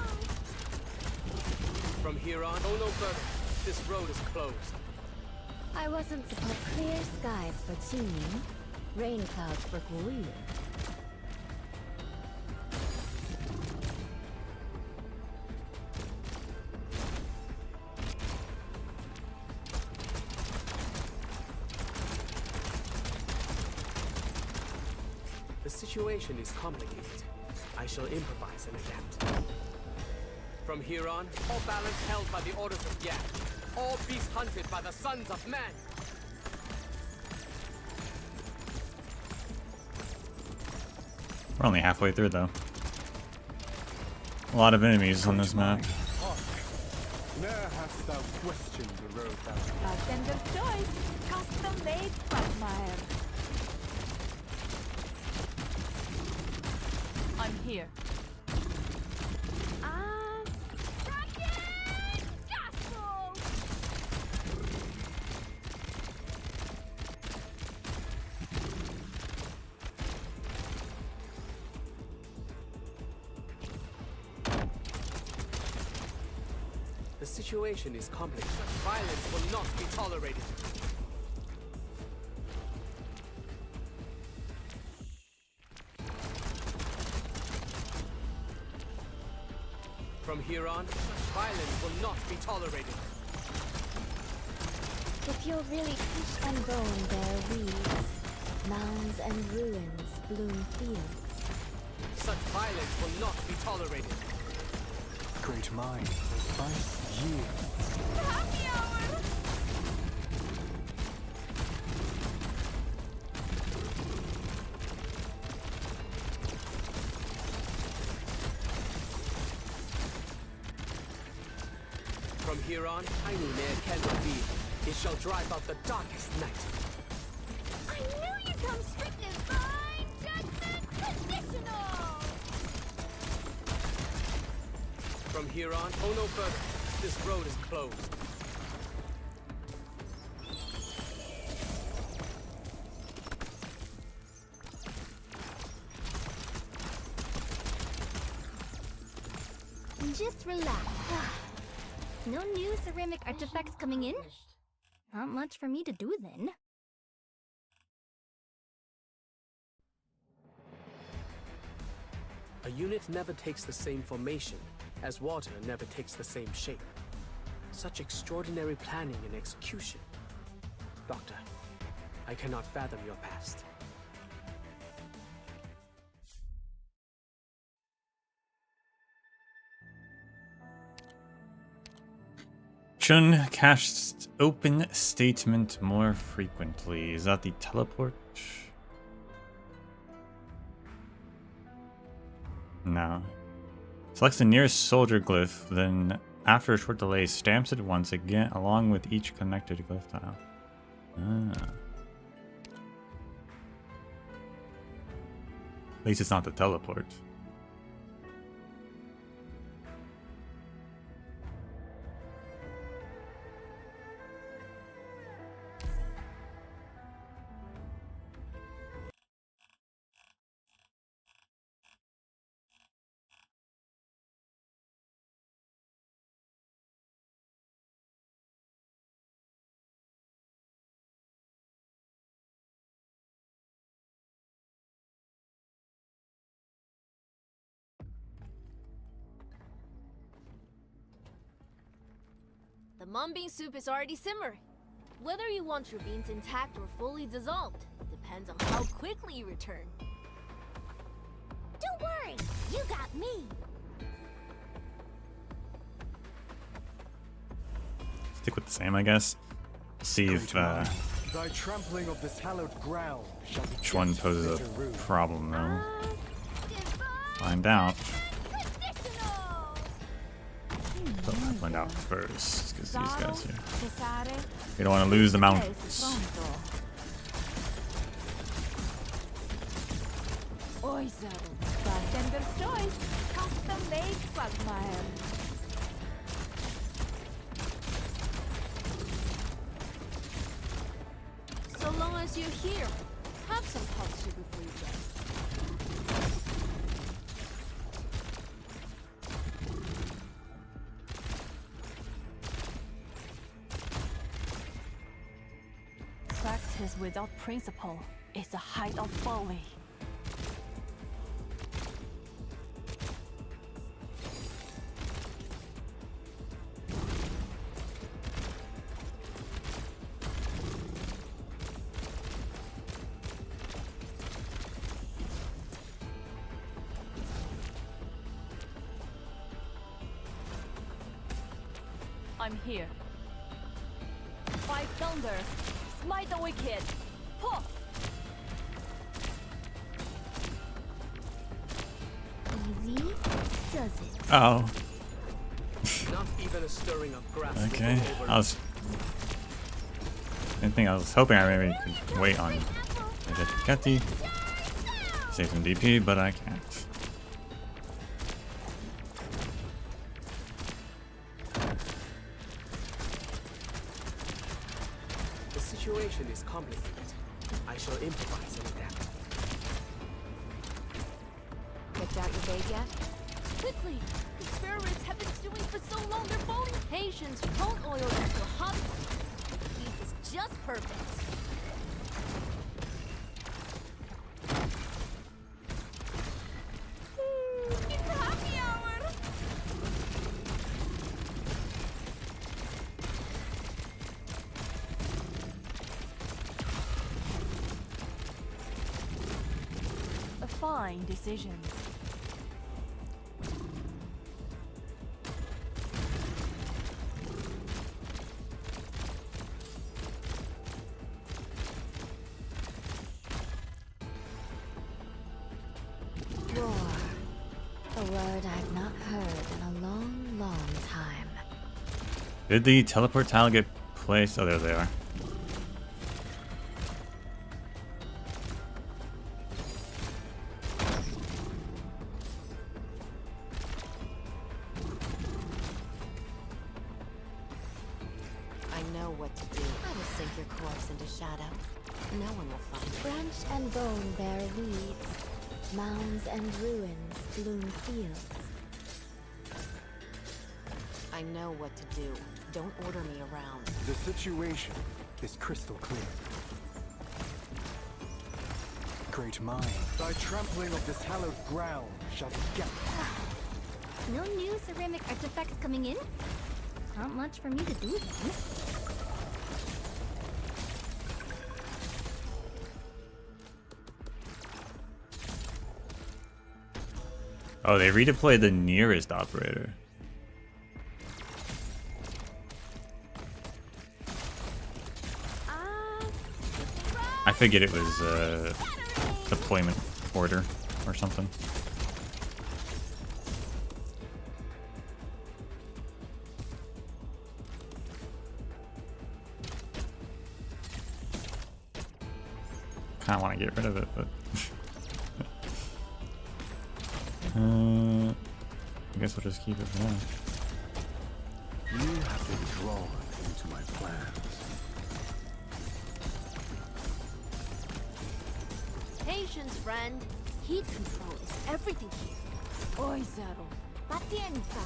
From here on, go no further. This road is closed. I wasn't supposed clear skies for Qingming, rain clouds for Guyu. The situation is complicated. I shall improvise and adapt. From here on, all balance held by the orders of Yak. All beasts hunted by the sons of men. We're only halfway through, though. A lot of enemies on this map. Ne'er hast thou questioned the road thou Bartender choice, custom made Quagmire. I'm here. Rocket! Gospel! The situation is complex. Violence will not be tolerated. From here on, violence will not be tolerated. If you'll really push and bone bear weeds, mounds and ruins bloom fields. Such violence will not be tolerated. great mind will fight years. Happy hour! From here on, tiny ne'er can reveal. It shall drive out the darkest night. I knew you'd come strict divine judgment conditional! From here on, go no further. This road is closed. Just relax. No new ceramic artifacts coming in? Not much for me to do then. A unit never takes the same formation, as water never takes the same shape. Such extraordinary planning and execution. Doctor, I cannot fathom your past. Chun casts open statement more frequently. Is that the teleport? No. Selects the nearest soldier glyph, then after a short delay stamps it once again along with each connected glyph tile. Ah. At least it's not the teleport. The mung bean soup is already simmering. Whether you want your beans intact or fully dissolved depends on how quickly you return. Don't worry, you got me. Stick with the same, I guess. See if Thy trampling of this hallowed ground shall be which one poses a problem, though. Find out. But I'll find out first, because these guys here. We don't want to lose the mountains. So long as you're here, have some hot soup before you go. Practice without principle is the height of folly. I'm here. Five thunders, smite the wicked. Huh. Easy does it. Oh. Not even a stirring of grass. Okay, I was hoping I maybe could wait on Getty, save some DP, but I can't. The situation is complicated. I shall improvise and adapt. Picked out your bait yet? Quickly! The spare ribs have been stewing for so long they're falling. Patience, don't oil them to a hot point. The heat is just perfect. It's happy hour! A fine decision. Roar. A word I've not heard in a long, long time. Did the teleport tile get placed? Oh, there they are. I know what to do. I will sink your corpse into shadow. No one will find it. Branch and bone bear weeds. Mounds and ruins bloom fields. I know what to do. Don't order me around. The situation is crystal clear. Great mind, thy trampling of this hallowed ground shall get. No new ceramic artifacts coming in? Not much for me to do then. Oh, they redeployed the nearest operator. I figured it was deployment order or something. Kind of want to get rid of it, but I guess we'll just keep it for now. You have been drawn into my plans. Patience, friend. Heat control is everything here. Oi, Zero. Pacienza.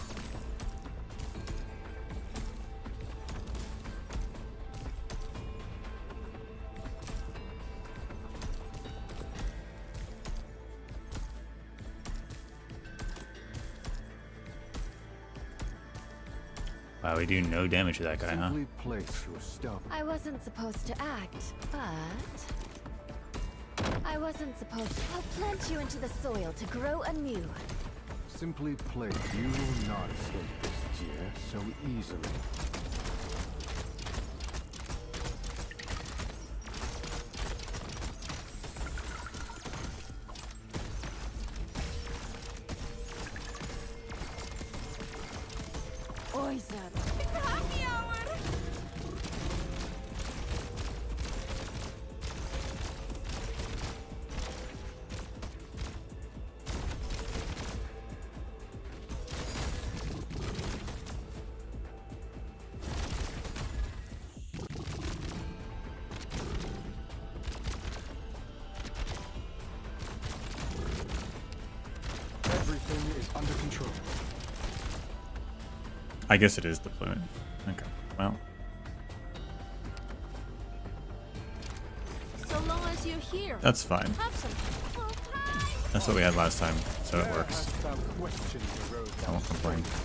Wow, we do no damage to that guy, huh? Simply place your stub. I wasn't supposed to act, but I wasn't supposed to. I'll plant you into the soil to grow anew. Simply place. You will not escape this, dear, so easily. Oi, Zero. It's happy hour! Everything is under control. I guess it is deployment. Okay, well. So long as you're here. That's fine. Have some apple pie. That's what we had last time, so it Where works. hast thou questioned the road I thou won't complain. strayed?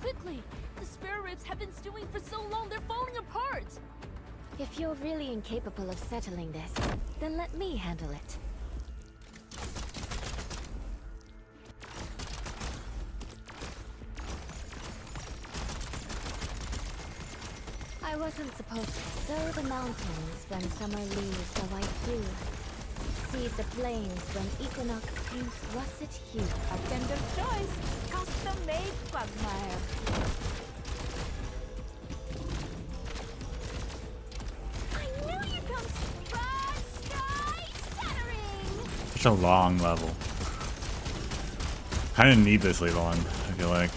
Quickly! The spare ribs have been stewing for so long they're falling apart! If you're really incapable of settling this, then let me handle it. I wasn't supposed to sow the mountains when summer leaves the white hue. Seed the plains when equinox paints russet hue. A tender choice, custom-made quagmire. I knew you'd come sky shattering! Such a long level. Kind of needlessly long, I feel like.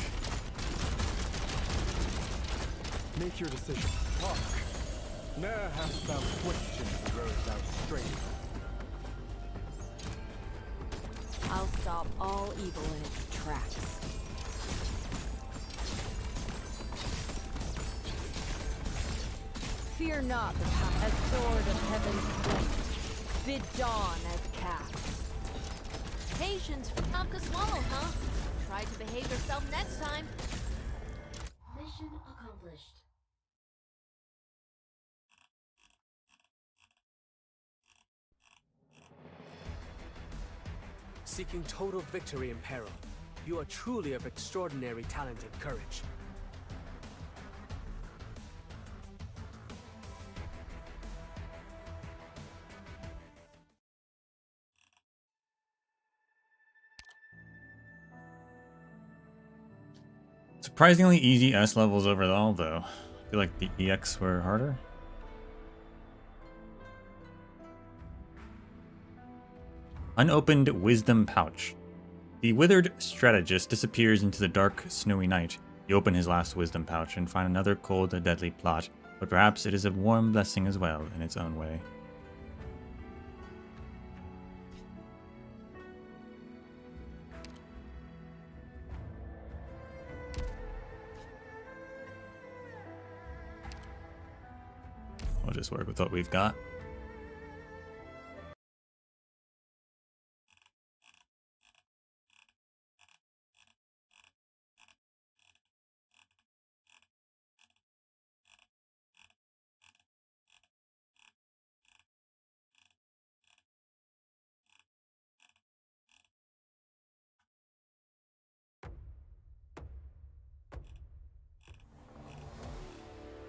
Make your decision. Hark! Ne'er hast thou questioned the road thou strayed. I'll stop all evil in its tracks. Fear not the path as sword of heaven's blade. Bid dawn as cast. Patience for not to swallow, huh? Try to behave yourself next time. Mission accomplished. Seeking total victory in peril, you are truly of extraordinary talent and courage. Surprisingly easy S levels overall, though. I feel like the EX were harder. Unopened Wisdom Pouch. The withered strategist disappears into the dark, snowy night. You open his last wisdom pouch and find another cold, deadly plot, but perhaps it is a warm blessing as well in its own way. We'll just work with what we've got.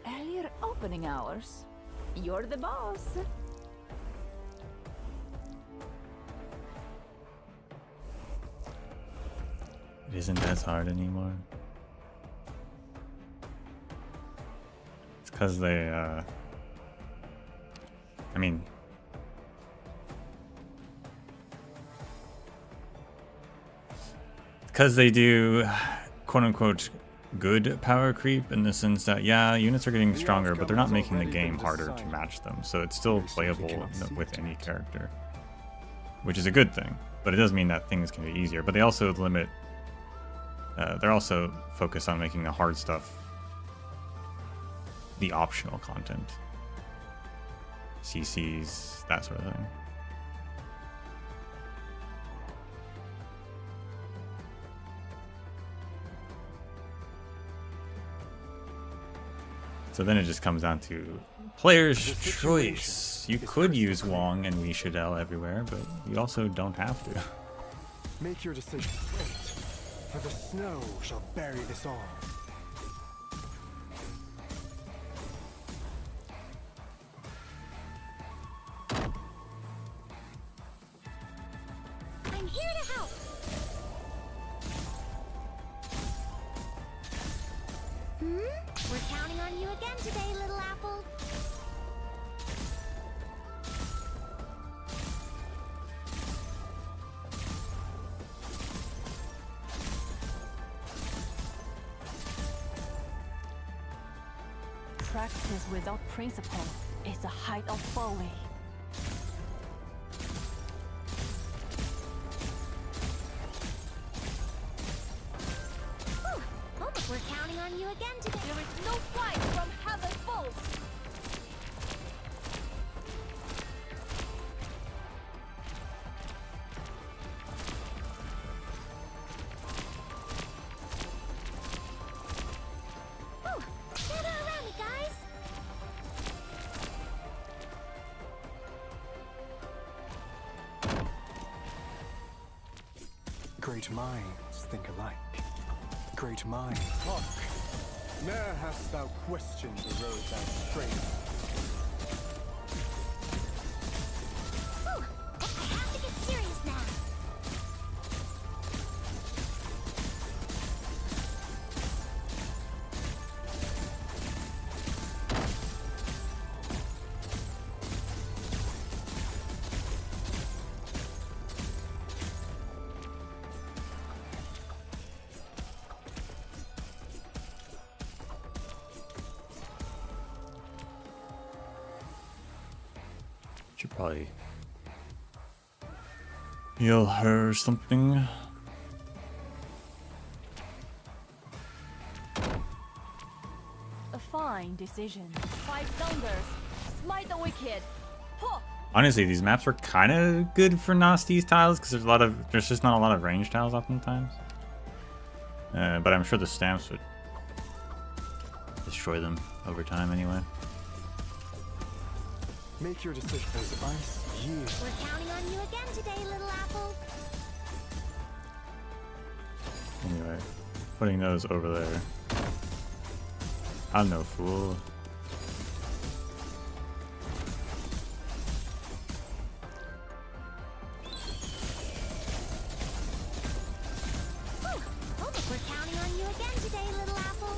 Earlier opening hours. You're the boss. It isn't as hard anymore. It's because they, I mean... Because they do, quote-unquote, good power creep in the sense that, yeah, units are getting stronger, but they're not making the game harder to match them, so it's still playable with any character, which is a good thing. But it does mean that things can be easier. But they also limit, they're also focused on making the hard stuff the optional content. CCs, that sort of thing. So then it just comes down to player's choice. You could use Wong and Wishadel everywhere, but you also don't have to. Make your decision. Wait, for the snow shall bury this all. I'm here to help. We're counting on you again today, little apple. Practice without principle is the height of folly. We're counting on you again today. There is no fight from heaven falls. Gather around me, guys. Great minds think alike. Great minds. Hark! Ne'er hast thou questioned the road thou strayed. Whew! I have to get serious now. Should probably heal her or something. A fine decision. 5 thunders. Smite the wicked. Huh. Honestly, these maps are kind of good for Nasti's tiles because there's just not a lot of range tiles oftentimes. But I'm sure the stamps would destroy them over time anyway. Make your decision as ice yields. We're counting on you again today, little apple. Anyway, putting those over there. I'm no fool. Whew! Oh, but we're counting on you again today, little apple.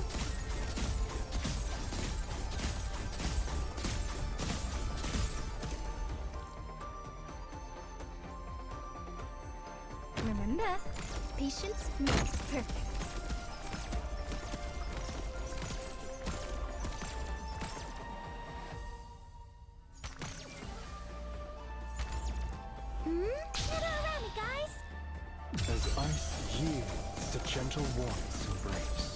Remember, patience makes perfect. Get around me, guys. As ice yields to gentle warmth's embrace.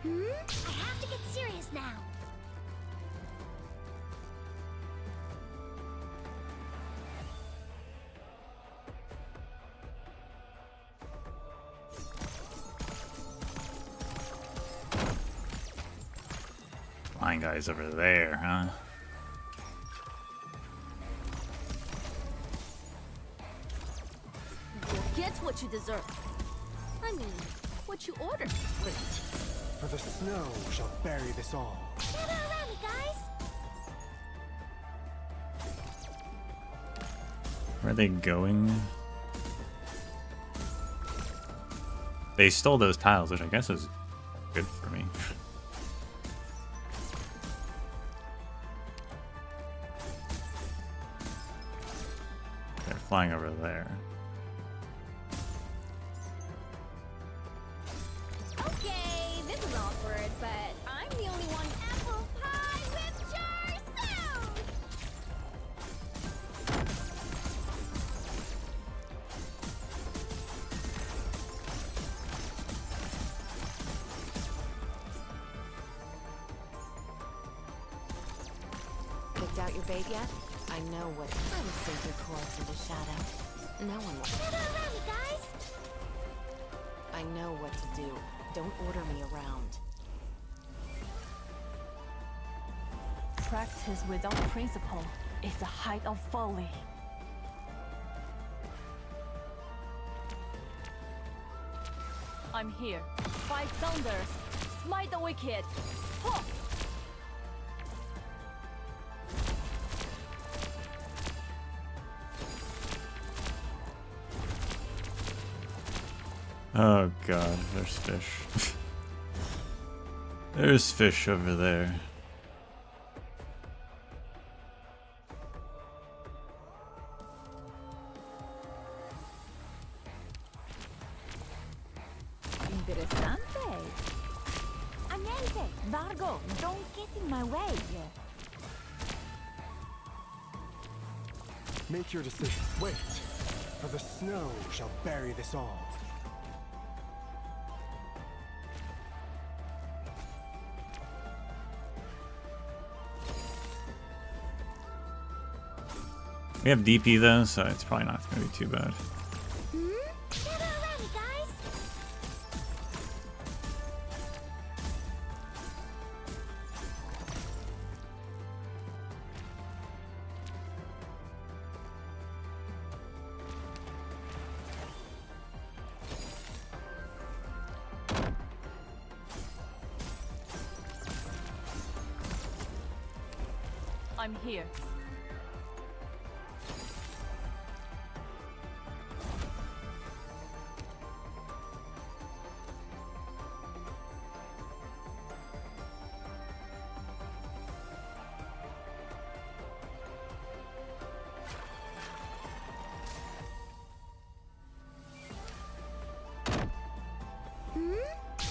I have to get serious now. Flying guys over there, huh? You'll get what you deserve. I mean, what you ordered. Wait, for the snow shall bury this all. Get around me, guys. Where are they going? They stole those tiles, which I guess is good for me. They're flying over there. Okay, this is awkward, but I'm the only one apple pie with jar sound! Picked out your bait yet? I know what. I will sink your corpse into shadow. No one will. Get around me, guys. I know what to do. Don't order me around. Practice without principle is the height of folly. I'm here. 5 thunders. Smite the wicked. Huh. Oh god, there's fish. There's fish over there. Interesante. Amazing. Vargo, don't get in my way. Make your decision. Wait, for the snow shall bury this all. We have DP though, so it's probably not going to be too bad. Get around me, guys. I'm here.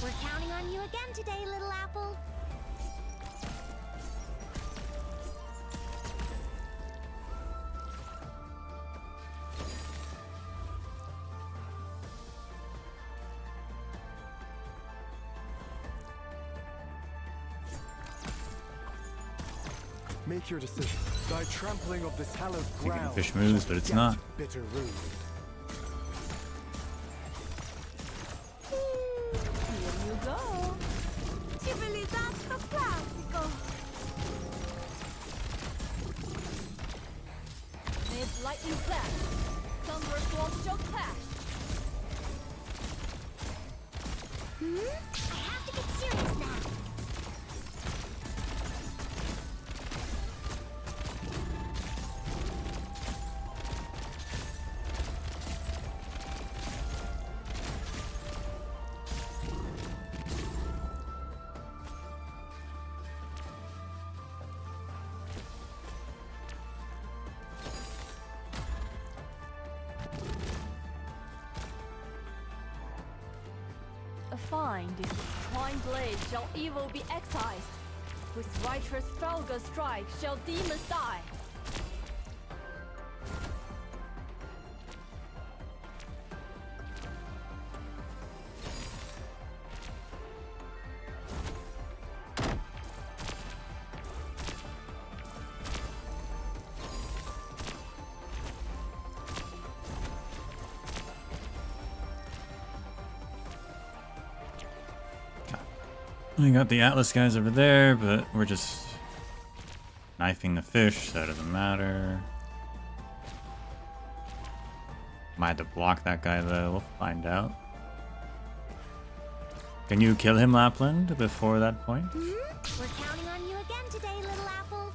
We're counting on you again today, little apple. Make your decision. Thy trampling of this hallowed Thinking ground. the fish moves, but it's not. Bitter rude. Here you go. Civilizato classico. May its lightning flash. Thunderstorms shall clash. I have to get serious now. Find this twine blade shall evil be excised. With righteous Felga strike shall demons die. We got the Atlas guys over there, but we're just knifing the fish, so it doesn't matter. Might have to block that guy though, we'll find out. Can you kill him, Lapland, before that point? We're counting on you again today, little apple.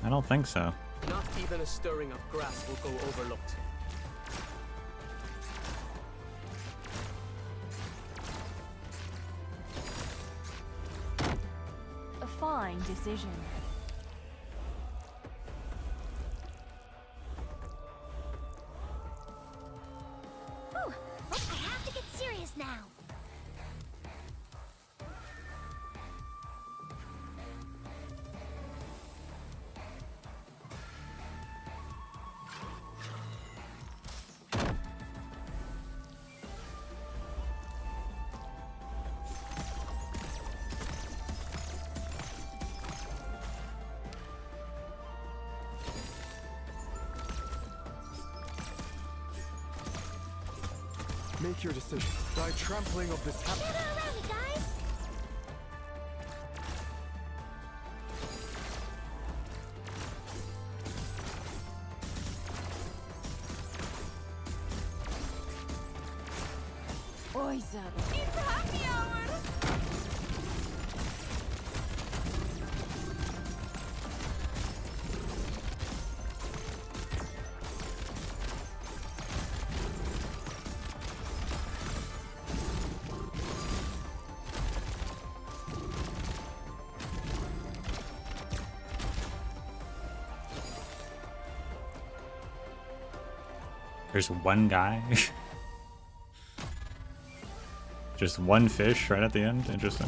I don't think so. Not even a stirring of grass will go overlooked. A fine decision. Whew. I have to get serious now. Make your decision. Thy trampling of this Gather around me, guys. Oi, Zaba. It's happy hour. There's one guy. Just one fish right at the end. Interesting.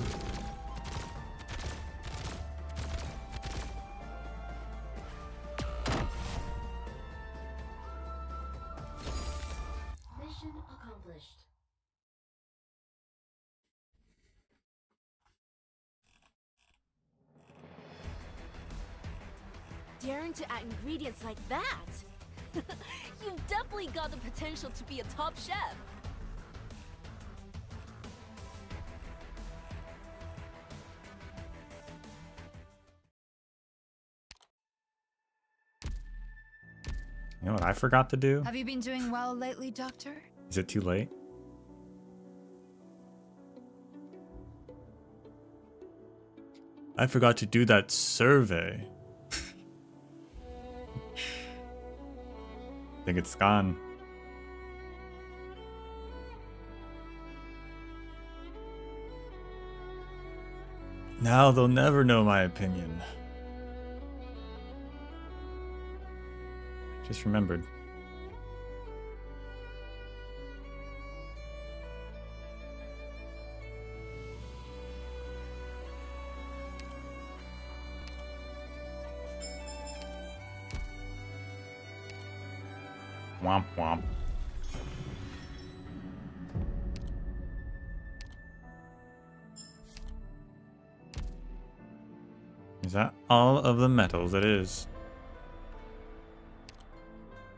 Mission accomplished. Daring to add ingredients like that? You've definitely got the potential to be a top chef. You know what I forgot to do? Have you been doing well lately, Doctor? Is it too late? I forgot to do that survey. I think it's gone. Now they'll never know my opinion. Just remembered. Womp womp. Is that all of the metals? It is.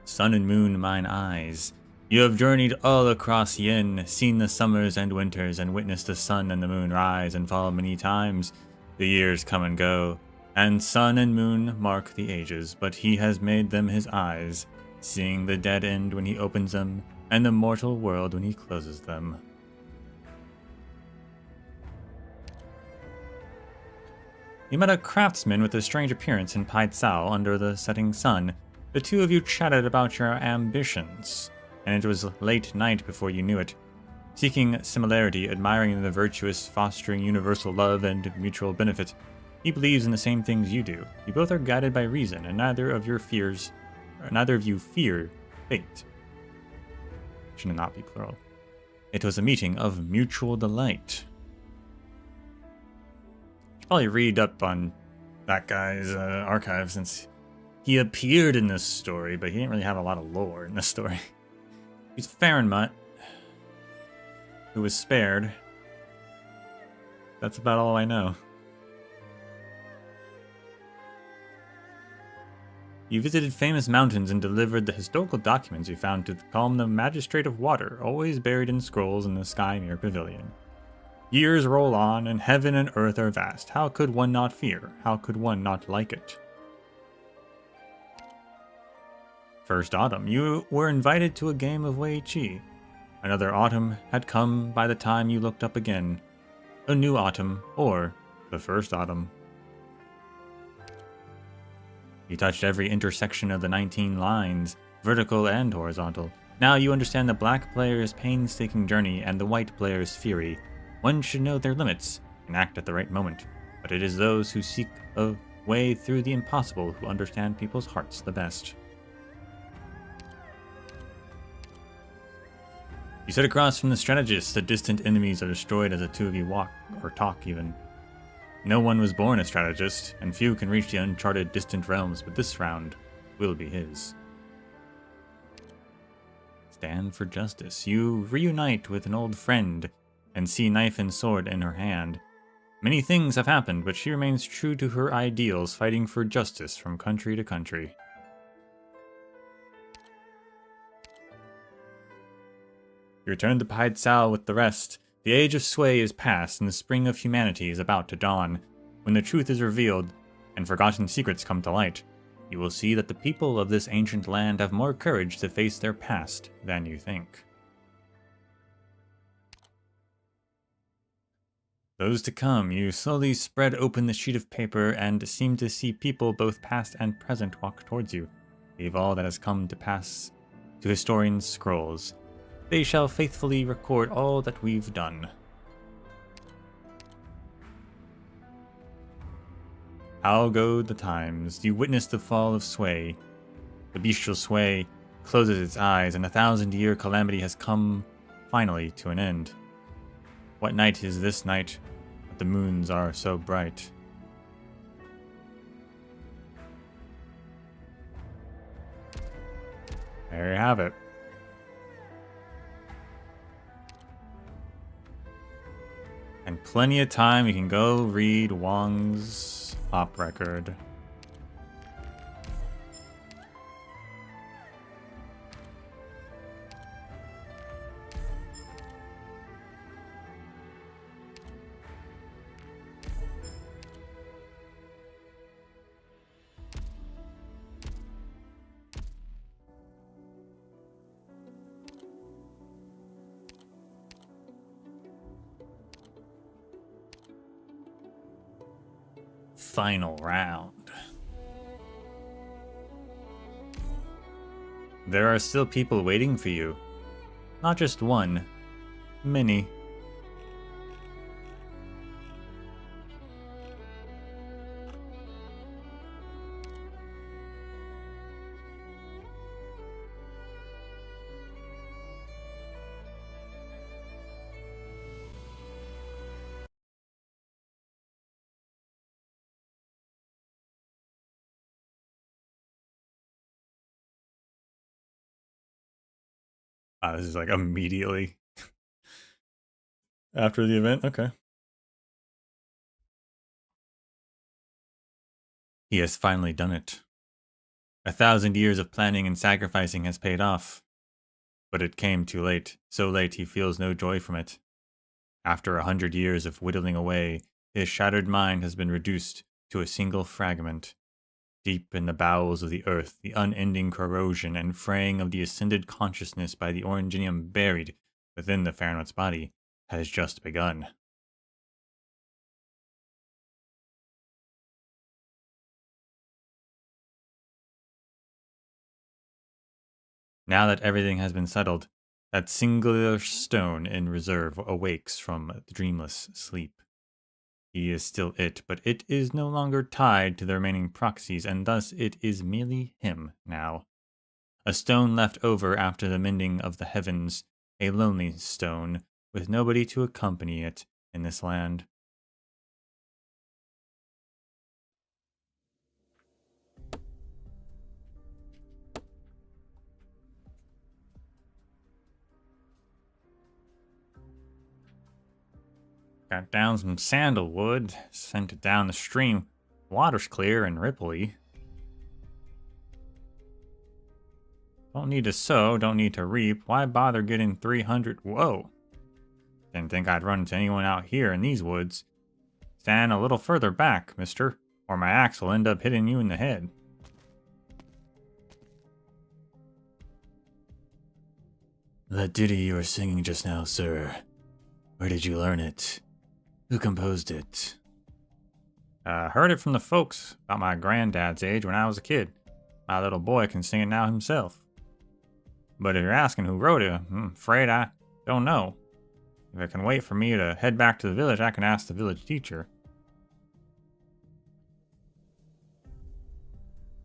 Sun and moon, mine eyes. You have journeyed all across Yin, seen the summers and winters, and witnessed the sun and the moon rise and fall many times. The years come and go, and sun and moon mark the ages, but he has made them his eyes, seeing the dead end when he opens them, and the mortal world when he closes them. You met a craftsman with a strange appearance in Paidsao under the setting sun. The two of you chatted about your ambitions, and it was late night before you knew it. Seeking similarity, admiring the virtuous, fostering universal love and mutual benefit. He believes in the same things you do. You both are guided by reason, and neither of you fear fate. Should not be plural. It was a meeting of mutual delight. Probably read up on that guy's archive, since he appeared in this story, but he didn't really have a lot of lore in this story. He's Farenmut, who was spared. That's about all I know. You visited famous mountains and delivered the historical documents you found to calm the Magistrate of Water, always buried in scrolls in the Skymere Pavilion. Years roll on, and heaven and earth are vast. How could one not fear? How could one not like it? First autumn, you were invited to a game of Wei Chi. Another autumn had come by the time you looked up again. A new autumn, or the first autumn. You touched every intersection of the 19 lines, vertical and horizontal. Now you understand the black player's painstaking journey and the white player's fury. One should know their limits and act at the right moment, but it is those who seek a way through the impossible who understand people's hearts the best. You sit across from the strategists. The distant enemies are destroyed as the two of you walk, or talk even. No one was born a strategist, and few can reach the uncharted distant realms, but this round will be his. Stand for justice. You reunite with an old friend and see knife and sword in her hand. Many things have happened, but she remains true to her ideals, fighting for justice from country to country. You return to Paidsao with the rest. The age of sway is past, and the spring of humanity is about to dawn. When the truth is revealed, and forgotten secrets come to light, you will see that the people of this ancient land have more courage to face their past than you think. Those to come, you slowly spread open the sheet of paper and seem to see people both past and present walk towards you. Leave all that has come to pass to historians' scrolls. They shall faithfully record all that we've done. How go the times? You witness the fall of sway. The bestial sway closes its eyes, and a 1,000-year calamity has come finally to an end. What night is this night that the moons are so bright? There you have it. And plenty of time, you can go read Wong's op record. final round. There are still people waiting for you. Not just one, many. This is like immediately after the event. Okay. He has finally done it. 1,000 years of planning and sacrificing has paid off. But it came too late, so late he feels no joy from it. After 100 years of whittling away, his shattered mind has been reduced to a single fragment. Deep in the bowels of the earth, the unending corrosion and fraying of the ascended consciousness by the oranginium buried within the Fahrenheit's body has just begun. Now that everything has been settled, that singular stone in reserve awakes from dreamless sleep. He is still it, but it is no longer tied to the remaining proxies, and thus it is merely him now. A stone left over after the mending of the heavens, a lonely stone, with nobody to accompany it in this land. Got down some sandalwood, sent it down the stream. Water's clear and ripply. Don't need to sow, don't need to reap. Why bother getting 300? Whoa. Didn't think I'd run into anyone out here in these woods. Stand a little further back, mister, or my axe will end up hitting you in the head. That ditty you were singing just now, sir. Where did you learn it? Who composed it? Heard it from the folks about my granddad's age when I was a kid. My little boy can sing it now himself. But if you're asking who wrote it, I'm afraid I don't know. If it can wait for me to head back to the village, I can ask the village teacher.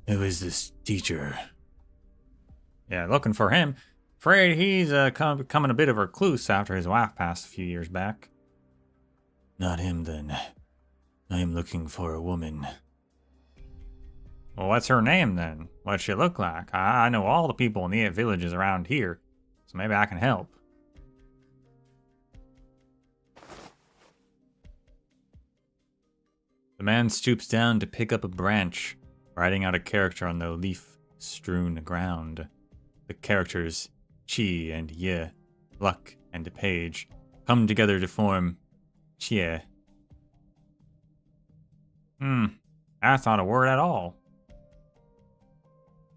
Who is this teacher? Yeah, looking for him. Afraid he's becoming a bit of a recluse after his wife passed a few years back. Not him, then. I am looking for a woman. Well, what's her name, then? What's she look like? I know all the people in the villages around here, so maybe I can help. The man stoops down to pick up a branch, writing out a character on the leaf-strewn ground. The characters Chi and Ye, luck and page, come together to form Chie. That's not a word at all.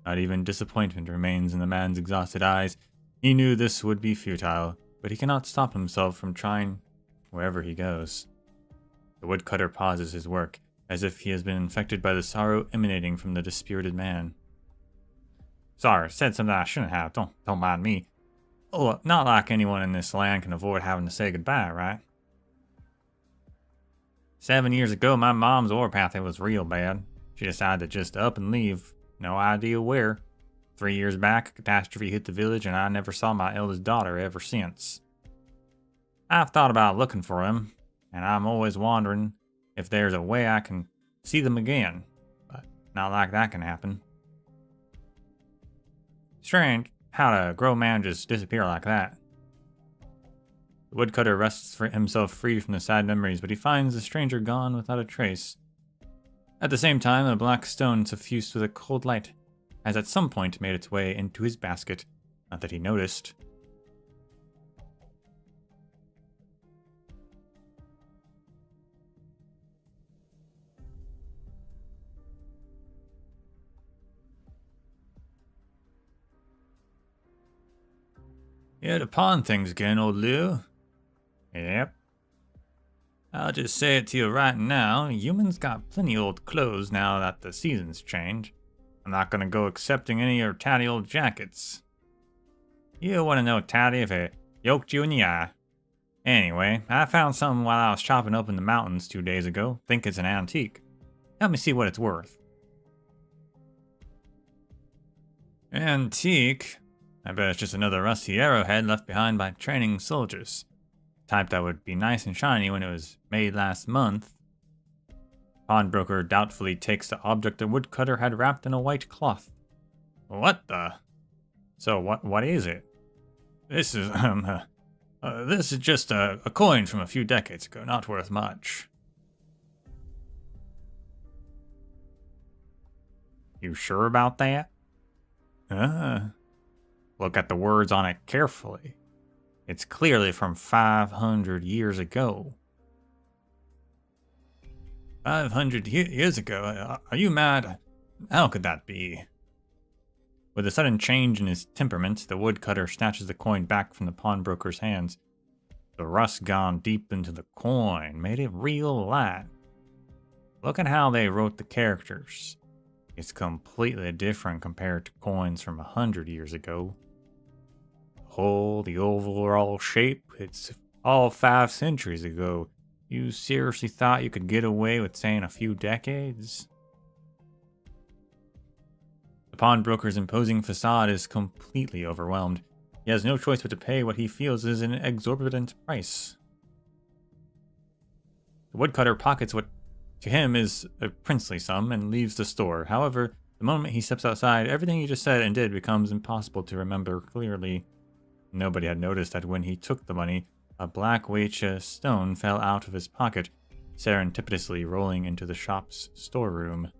Not even disappointment remains in the man's exhausted eyes. He knew this would be futile, but he cannot stop himself from trying wherever he goes. The woodcutter pauses his work, as if he has been infected by the sorrow emanating from the dispirited man. Sorry, said something I shouldn't have. Don't mind me. Oh, not like anyone in this land can avoid having to say goodbye, right? 7 years ago, my mom's oropathy was real bad. She decided to just up and leave. No idea where. 3 years back, a catastrophe hit the village, and I never saw my eldest daughter ever since. I've thought about looking for them, and I'm always wondering if there's a way I can see them again. But not like that can happen. Strange how a grown man just disappear like that. The woodcutter wrests himself free from the sad memories, but he finds the stranger gone without a trace. At the same time, a black stone suffused with a cold light has at some point made its way into his basket, not that he noticed. Yeah, to pawn things again, old Lou. Yep. I'll just say it to you right now, humans got plenty old clothes now that the seasons change. I'm not gonna go accepting any of your tatty old jackets. You wanna know, Tatty, if it yoked you in the eye. Anyway, I found something while I was chopping up in the mountains 2 days ago. Think it's an antique. Help me see what it's worth. Antique? I bet it's just another rusty arrowhead left behind by training soldiers. Type that would be nice and shiny when it was made last month. Pawnbroker doubtfully takes the object the woodcutter had wrapped in a white cloth. What the? So what is it? This is, this is just a coin from a few decades ago, not worth much. You sure about that? Look at the words on it carefully. It's clearly from 500 years ago. 500 years ago? Are you mad? How could that be? With a sudden change in his temperament, the woodcutter snatches the coin back from the pawnbroker's hands. The rust gone deep into the coin made it real light. Look at how they wrote the characters. It's completely different compared to coins from 100 years ago. The overall shape, it's all 5 centuries ago. You seriously thought you could get away with saying a few decades? The pawnbroker's imposing facade is completely overwhelmed. He has no choice but to pay what he feels is an exorbitant price. The woodcutter pockets what to him is a princely sum and leaves the store. However, the moment he steps outside, everything he just said and did becomes impossible to remember clearly. Nobody had noticed that when he took the money, a black Weicha stone fell out of his pocket, serendipitously rolling into the shop's storeroom.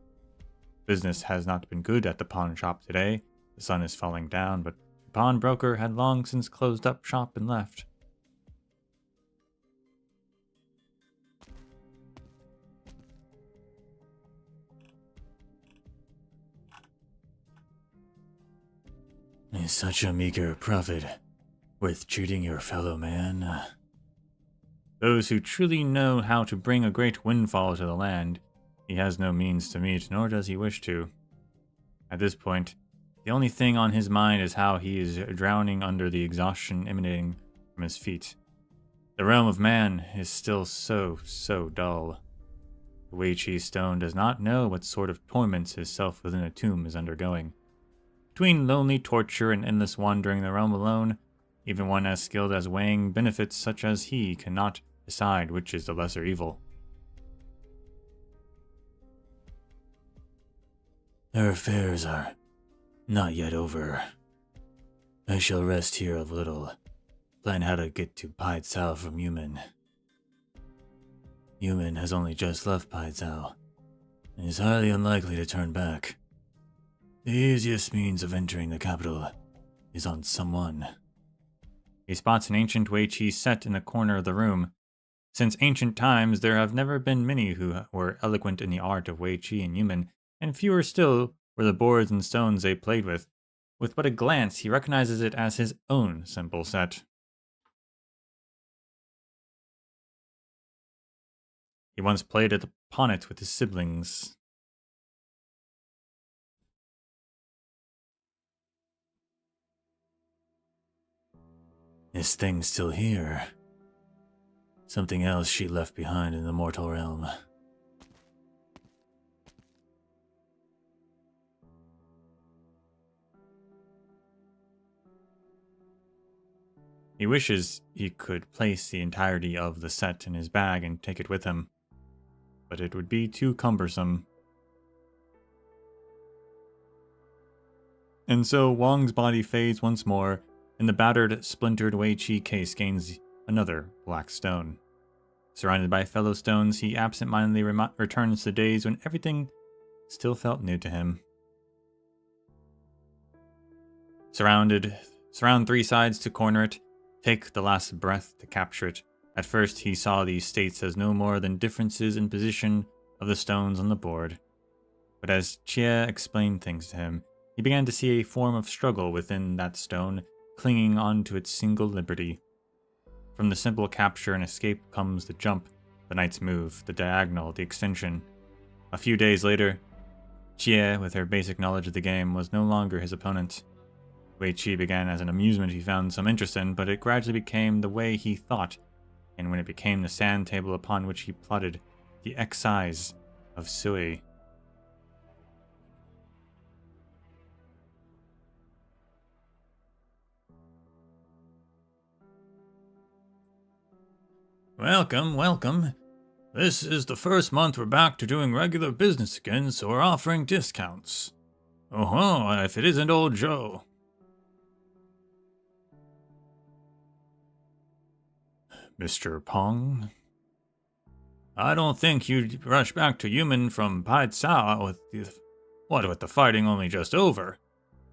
Business has not been good at the pawn shop today. The sun is falling down, but the pawnbroker had long since closed up shop and left. Is such a meager profit worth cheating your fellow man? Those who truly know how to bring a great windfall to the land, he has no means to meet, nor does he wish to. At this point, the only thing on his mind is how he is drowning under the exhaustion emanating from his feet. The realm of man is still so dull. The Weichi stone does not know what sort of torments his self within a tomb is undergoing. Between lonely torture and endless wandering the realm alone, even one as skilled as weighing benefits such as he cannot decide which is the lesser evil. Our affairs are not yet over. I shall rest here a little, plan how to get to Paizhao from Yumen. Yumen has only just left Paizhao, and is highly unlikely to turn back. The easiest means of entering the capital is on someone. He spots an ancient Weichi set in the corner of the room. Since ancient times, there have never been many who were eloquent in the art of Weichi and Yumen, and fewer still were the boards and stones they played with. With but a glance, he recognizes it as his own simple set. He once played upon it with his siblings. This thing's still here. Something else she left behind in the mortal realm. He wishes he could place the entirety of the set in his bag and take it with him, but it would be too cumbersome. And so Wong's body fades once more, and the battered, splintered Weichi case gains another black stone. Surrounded by fellow stones, he absent-mindedly returns to days when everything still felt new to him. Surround 3 sides to corner it, take the last breath to capture it. At first he saw these states as no more than differences in position of the stones on the board. But as Chia explained things to him, he began to see a form of struggle within that stone, clinging on to its single liberty. From the simple capture and escape comes the jump The knight's move, the diagonal, the extension. A few days later, Jie, with her basic knowledge of the game, was no longer his opponent. Wei Qi began as an amusement he found some interest in, but it gradually became the way he thought, and when it became the sand table upon which he plotted the excise of Sui. Welcome, welcome. This is the first month we're back to doing regular business again, so we're offering discounts. Oh, if it isn't old Joe. Mr. Pong? I don't think you'd rush back to Yumen from Paitsao with the fighting only just over.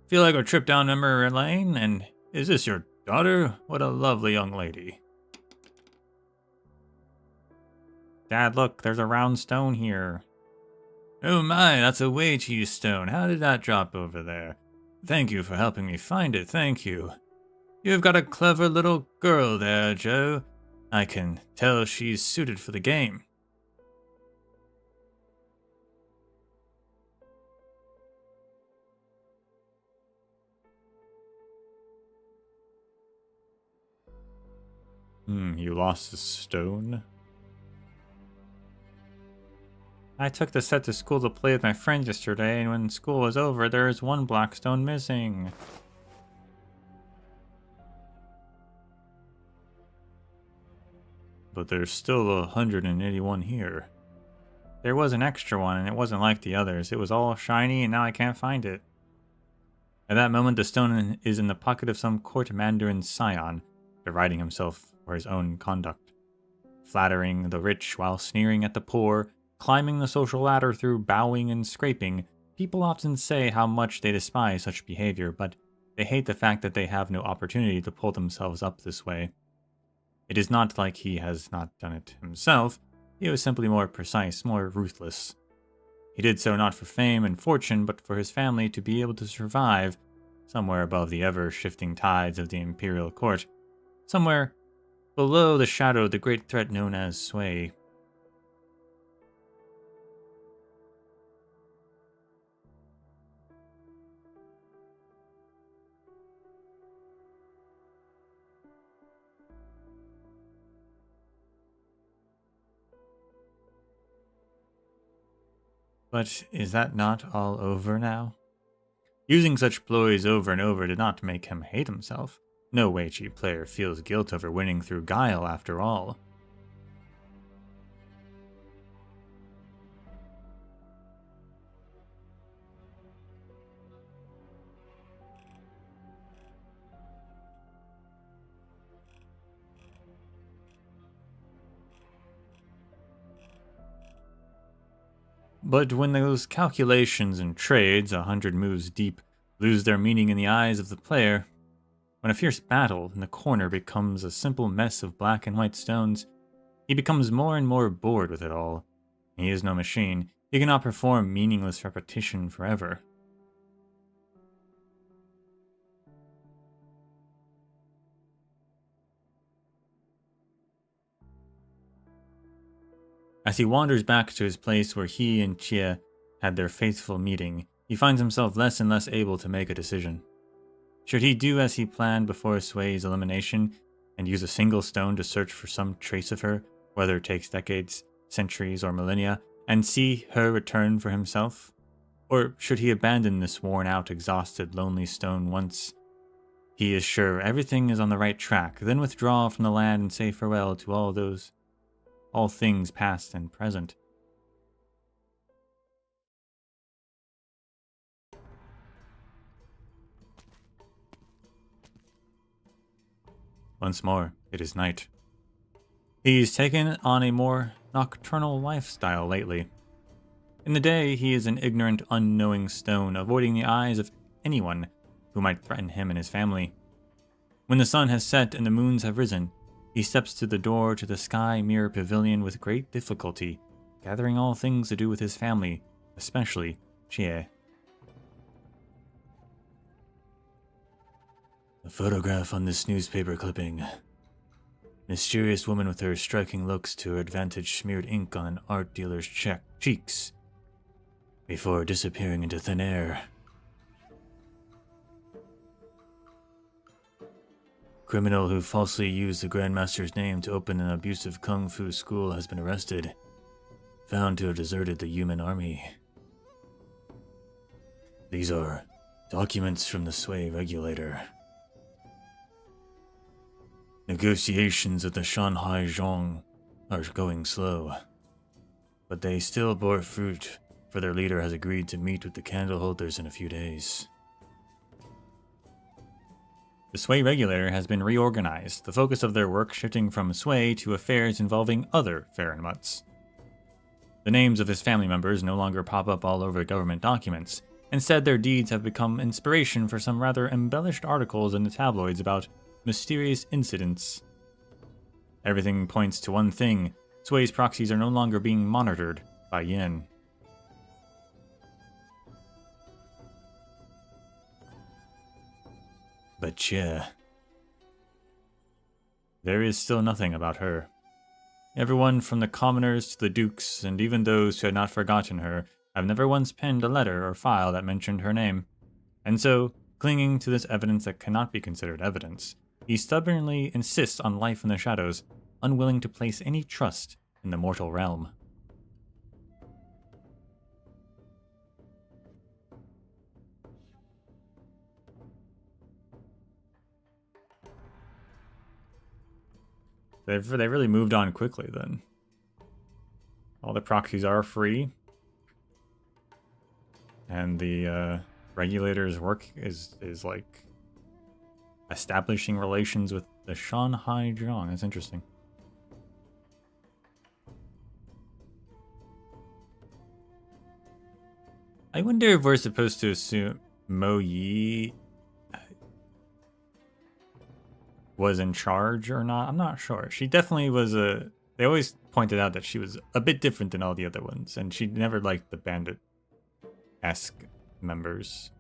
Feel like a trip down memory lane? And is this your daughter? What a lovely young lady. Dad, look, there's a round stone here. Oh my, that's a Wei Qi stone. How did that drop over there? Thank you for helping me find it, thank you. You've got a clever little girl there, Joe. I can tell she's suited for the game. You lost the stone? I took the set to school to play with my friends yesterday, and when school was over, there was one black stone missing. But there's still 181 here. There was an extra one, and it wasn't like the others. It was all shiny, and now I can't find it. At that moment, the stone is in the pocket of some court mandarin's scion, deriding himself for his own conduct. Flattering the rich while sneering at the poor, climbing the social ladder through bowing and scraping, people often say how much they despise such behavior, but they hate the fact that they have no opportunity to pull themselves up this way. It is not like he has not done it himself, he was simply more precise, more ruthless. He did so not for fame and fortune, but for his family to be able to survive somewhere above the ever-shifting tides of the imperial court, somewhere below the shadow of the great threat known as sway. But is that not all over now? Using such ploys over and over did not make him hate himself. No Wei Qi player feels guilt over winning through guile after all. But when those calculations and trades, 100 moves deep, lose their meaning in the eyes of the player, when a fierce battle in the corner becomes a simple mess of black and white stones, he becomes more and more bored with it all. He is no machine. He cannot perform meaningless repetition forever. As he wanders back to his place where he and Chia had their faithful meeting, he finds himself less and less able to make a decision. Should he do as he planned before Sui's elimination, and use a single stone to search for some trace of her, whether it takes decades, centuries, or millennia, and see her return for himself? Or should he abandon this worn-out, exhausted, lonely stone once he is sure everything is on the right track, then withdraw from the land and say farewell to all things past and present? Once more, it is night. He's taken on a more nocturnal lifestyle lately. In the day, he is an ignorant, unknowing stone, avoiding the eyes of anyone who might threaten him and his family. When the sun has set and the moons have risen, he steps to the door to the Sky Mirror Pavilion with great difficulty, gathering all things to do with his family, especially Chie. The photograph on this newspaper clipping. Mysterious woman with her striking looks to her advantage smeared ink on an art dealer's cheeks before disappearing into thin air. Criminal who falsely used the Grandmaster's name to open an abusive kung fu school has been arrested, found to have deserted the human army. These are documents from the Sui regulator. Negotiations with the Shanghai Zhong are going slow, but they still bore fruit, for their leader has agreed to meet with the candle holders in a few days. The Sui regulator has been reorganized, the focus of their work shifting from Sui to affairs involving other Farenmutts. The names of his family members no longer pop up all over government documents. Instead, their deeds have become inspiration for some rather embellished articles in the tabloids about mysterious incidents. Everything points to one thing: Sui's proxies are no longer being monitored by Yin. But yeah, there is still nothing about her. Everyone from the commoners to the dukes, and even those who had not forgotten her, have never once penned a letter or file that mentioned her name. And so, clinging to this evidence that cannot be considered evidence, he stubbornly insists on life in the shadows, unwilling to place any trust in the mortal realm. They really moved on quickly then. All the proxies are free. And the regulator's work is like establishing relations with the Shanghai Zhong. That's interesting. I wonder if we're supposed to assume Mo Yi was in charge or not. I'm not sure. She definitely was they always pointed out that she was a bit different than all the other ones, and she never liked the bandit-esque members.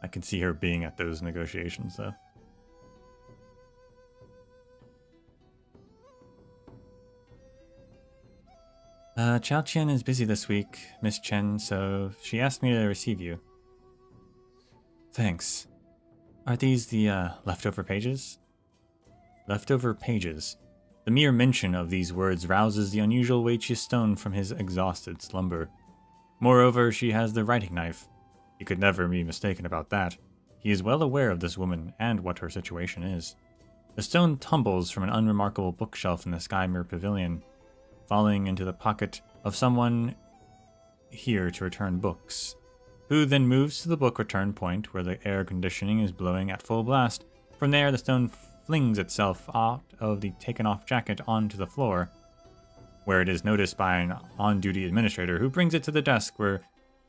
I can see her being at those negotiations, though. Chao Qian is busy this week, Miss Chen, so she asked me to receive you. Thanks. Are these the, leftover pages? Leftover pages. The mere mention of these words rouses the unusual Weiqi stone from his exhausted slumber. Moreover, she has the writing knife. He could never be mistaken about that. He is well aware of this woman and what her situation is. The stone tumbles from an unremarkable bookshelf in the Skymere Pavilion, falling into the pocket of someone here to return books, who then moves to the book return point where the air conditioning is blowing at full blast. From there, the stone flings itself out of the taken-off jacket onto the floor, where it is noticed by an on-duty administrator who brings it to the desk where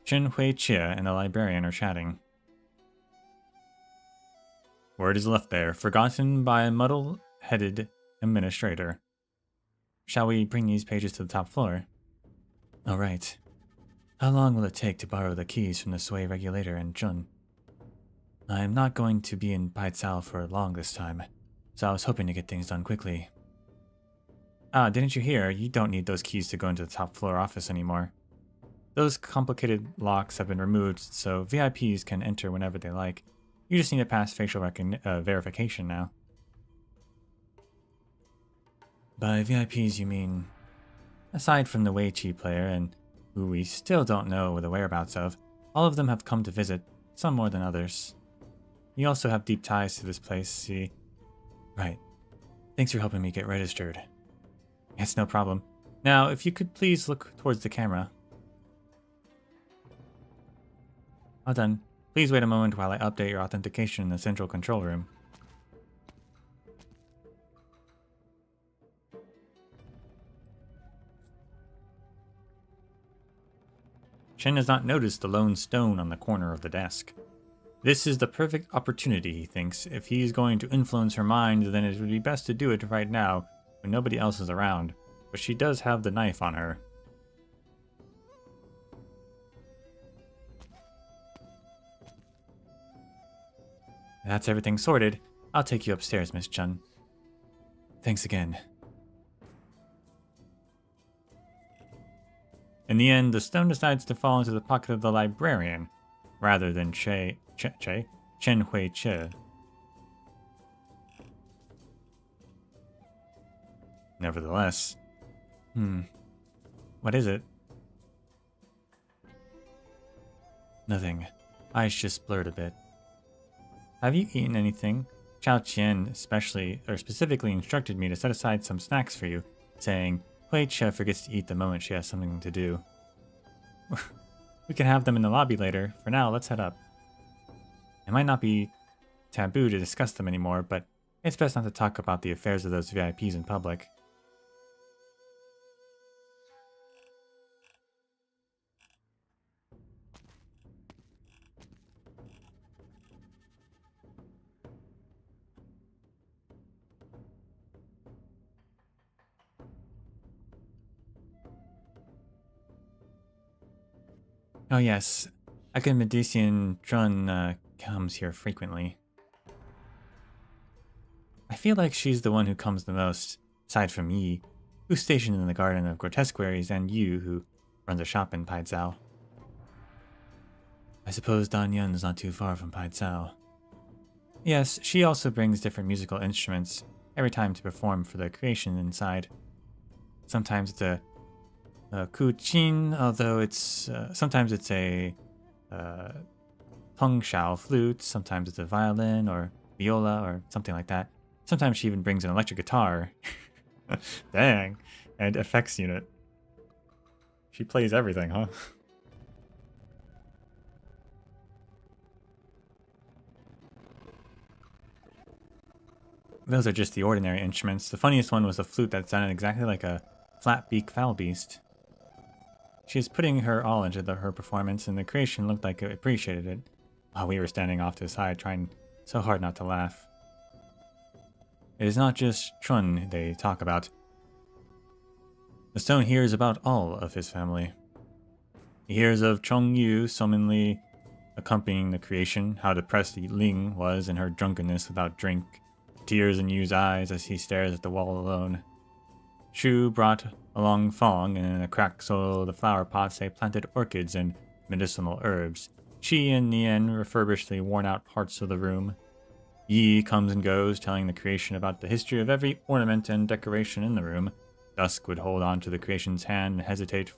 Chen Hui Chia and the librarian are chatting. Word is left there, forgotten by a muddle-headed administrator. Shall we bring these pages to the top floor? All right. How long will it take to borrow the keys from the Sui regulator and Jun? I am not going to be in Baicao for long this time, so I was hoping to get things done quickly. Ah, didn't you hear? You don't need those keys to go into the top floor office anymore. Those complicated locks have been removed, so VIPs can enter whenever they like. You just need to pass facial verification now. By VIPs, you mean, aside from the Weiqi player, and who we still don't know the whereabouts of, all of them have come to visit, some more than others. You also have deep ties to this place, see? Right. Thanks for helping me get registered. It's no problem. Now, if you could please look towards the camera. All done. Please wait a moment while I update your authentication in the central control room. Chen has not noticed the lone stone on the corner of the desk. This is the perfect opportunity, he thinks. If he is going to influence her mind, then it would be best to do it right now, when nobody else is around. But she does have the knife on her. That's everything sorted. I'll take you upstairs, Miss Chun. Thanks again. In the end, the stone decides to fall into the pocket of the librarian, rather than Chen Hui Che. Nevertheless, what is it? Nothing. Eyes just blurred a bit. Have you eaten anything? Chao Qian specifically instructed me to set aside some snacks for you, saying, Hui Che forgets to eat the moment she has something to do. We can have them in the lobby later. For now, let's head up. It might not be taboo to discuss them anymore, but it's best not to talk about the affairs of those VIPs in public. Oh yes, Academician Chun comes here frequently. I feel like she's the one who comes the most, aside from Yi, who's stationed in the Garden of Grotesquaries, and Yu, who runs a shop in Paizhao. I suppose Dan Yun's not too far from Paizhao. Yes, she also brings different musical instruments every time to perform for the creation inside. Sometimes it's a kuchin, although sometimes it's a pengshao flute, sometimes it's a violin or viola or something like that. Sometimes she even brings an electric guitar. Dang. And effects unit. She plays everything, huh? Those are just the ordinary instruments. The funniest one was a flute that sounded exactly like a flat-beak fowl beast. She is putting her all into her performance, and the creation looked like it appreciated it, while we were standing off to the side trying so hard not to laugh. It is not just Chun they talk about. The stone hears about all of his family. He hears of Chong Yu summonly accompanying the creation, how depressed Ling was in her drunkenness without drink, tears in Yu's eyes as he stares at the wall alone. Shu brought along Fong, and in a cracked soil of the flower pots they planted orchids and medicinal herbs. Qi and Nian refurbished the worn-out parts of the room. Yi comes and goes, telling the creation about the history of every ornament and decoration in the room. Dusk would hold on to the creation's hand and hesitate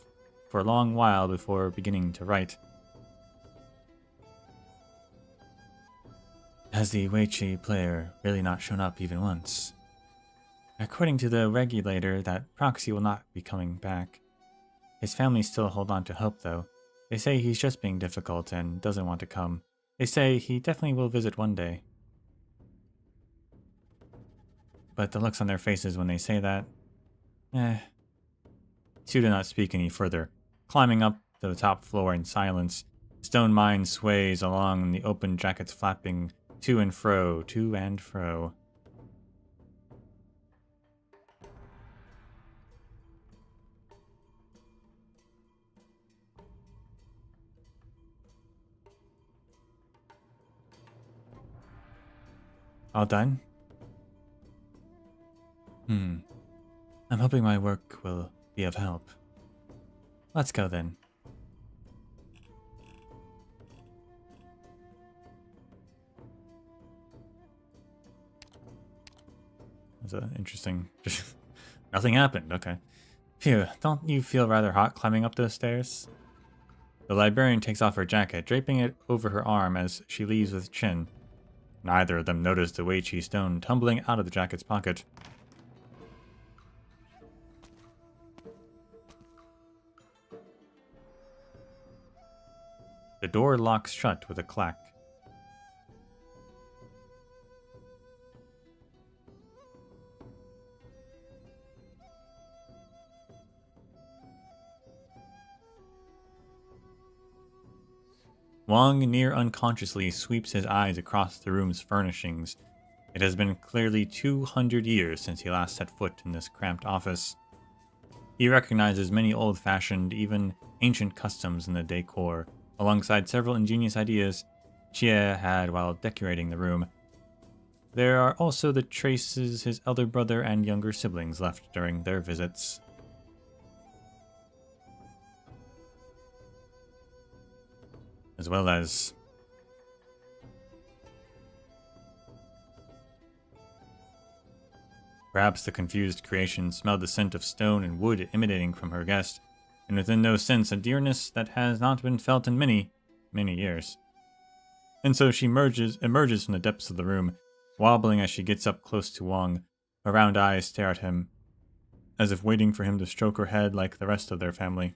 for a long while before beginning to write. Has the Weiqi player really not shown up even once? According to the regulator, that proxy will not be coming back. His family still hold on to hope, though. They say he's just being difficult and doesn't want to come. They say he definitely will visit one day. But the looks on their faces when they say that... Sue did not speak any further. Climbing up to the top floor in silence, the stone mine sways along, the open jackets flapping to and fro, to and fro. All done? I'm hoping my work will be of help. Let's go then. That's interesting. Nothing happened, okay. Phew, don't you feel rather hot climbing up those stairs? The librarian takes off her jacket, draping it over her arm as she leaves with Chin. Neither of them noticed the Weiqi stone tumbling out of the jacket's pocket. The door locks shut with a clack. Wang near unconsciously sweeps his eyes across the room's furnishings. It has been clearly 200 years since he last set foot in this cramped office. He recognizes many old-fashioned, even ancient customs in the decor, alongside several ingenious ideas Xie had while decorating the room, There are also the traces his elder brother and younger siblings left during their visits. As well as perhaps the confused creation smelled the scent of stone and wood emanating from her guest, and within no sense a dearness that has not been felt in many, many years. And so she emerges from the depths of the room, wobbling as she gets up close to Wang. Her round eyes stare at him, as if waiting for him to stroke her head like the rest of their family.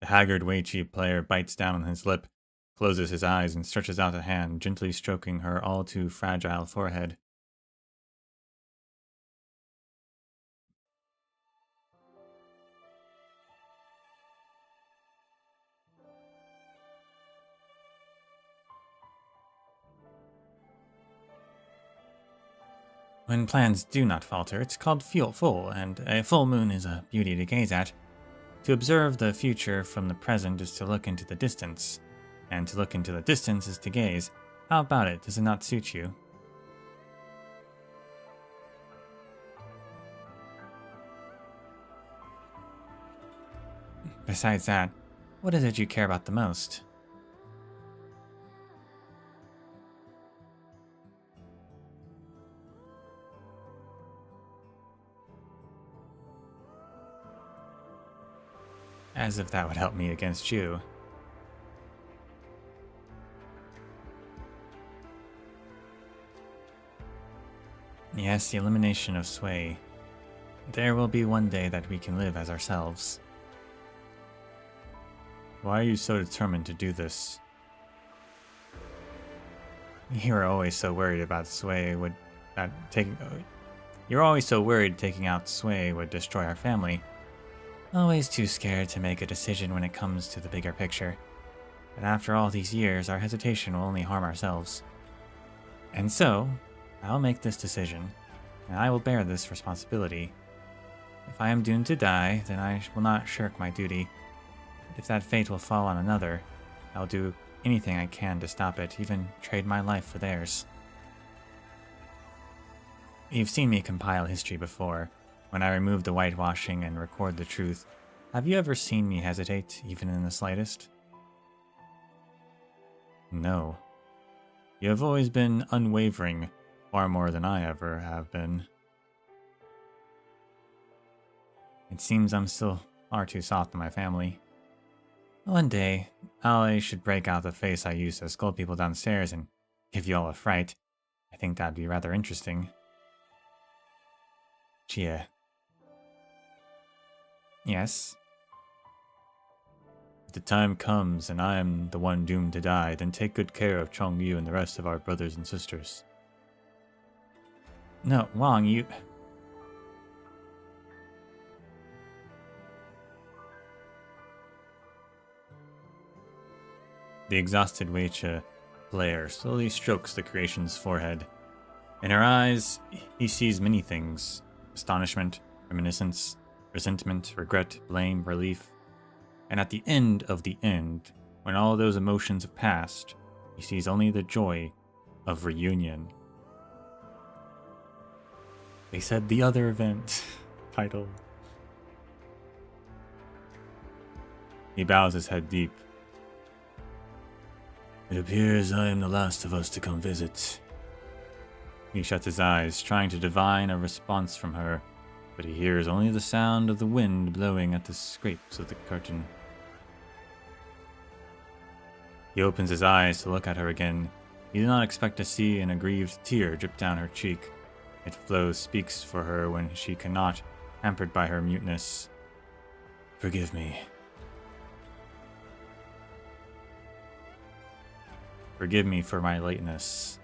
The haggard Weiqi player bites down on his lip, closes his eyes, and stretches out a hand, gently stroking her all too fragile forehead. When plans do not falter, it's called full, and a full moon is a beauty to gaze at. To observe the future from the present is to look into the distance, and to look into the distance is to gaze. How about it? Does it not suit you? Besides that, what is it you care about the most? As if that would help me against you. Yes, the elimination of Sway. There will be one day that we can live as ourselves. Why are you so determined to do this? You are always so worried about Sway would You're always so worried taking out Sway would destroy our family. Always too scared to make a decision when it comes to the bigger picture. But after all these years, our hesitation will only harm ourselves. And so, I'll make this decision, and I will bear this responsibility. If I am doomed to die, then I will not shirk my duty. But if that fate will fall on another, I'll do anything I can to stop it, even trade my life for theirs. You've seen me compile history before. When I remove the whitewashing and record the truth, have you ever seen me hesitate, even in the slightest? No. You have always been unwavering, far more than I ever have been. It seems I'm still far too soft on my family. One day, I should break out the face I used to scold people downstairs and give you all a fright. I think that'd be rather interesting. Chia. Yes? If the time comes and I am the one doomed to die, then take good care of Chongyu and the rest of our brothers and sisters. No, Wang, you... The exhausted Weiqi player slowly strokes the creation's forehead. In her eyes, he sees many things. Astonishment, reminiscence, resentment, regret, blame, relief. And at the end of the end, when all those emotions have passed, he sees only the joy of reunion. They said the other event title. He bows his head deep. It appears I am the last of us to come visit. He shuts his eyes, trying to divine a response from her, but he hears only the sound of the wind blowing at the scrapes of the curtain. He opens his eyes to look at her again. He did not expect to see an aggrieved tear drip down her cheek. It flows, speaks for her when she cannot, hampered by her muteness. Forgive me. Forgive me for my lateness.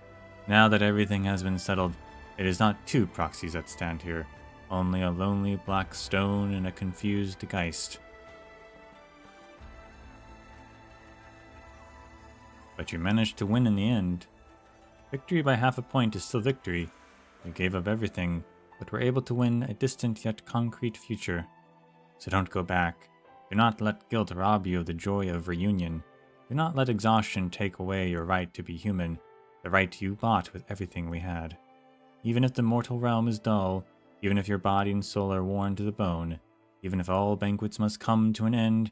Now that everything has been settled, it is not two proxies that stand here, only a lonely black stone and a confused Geist. But you managed to win in the end. Victory by half a point is still victory. You gave up everything, but were able to win a distant yet concrete future. So don't go back. Do not let guilt rob you of the joy of reunion. Do not let exhaustion take away your right to be human, the right you bought with everything we had. Even if the mortal realm is dull, even if your body and soul are worn to the bone, even if all banquets must come to an end,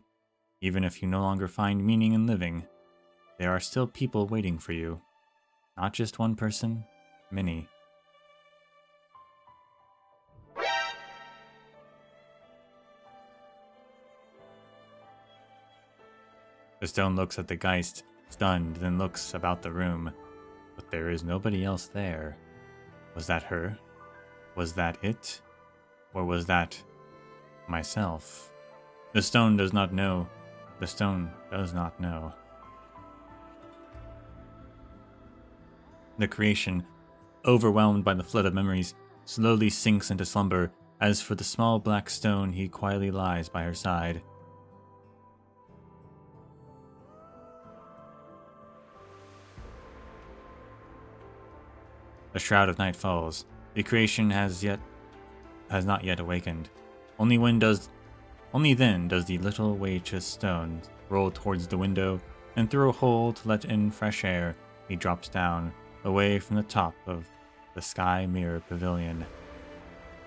even if you no longer find meaning in living, there are still people waiting for you. Not just one person, many. The stone looks at the Geist, stunned, then looks about the room. But there is nobody else there. Was that her? Was that it? Or was that myself? The stone does not know. The stone does not know. The creation, overwhelmed by the flood of memories, slowly sinks into slumber. As for the small black stone, he quietly lies by her side. A shroud of night falls. The creation has not yet awakened. Only then does the little weightless stone roll towards the window, and through a hole to let in fresh air, he drops down, away from the top of the Sky Mirror Pavilion.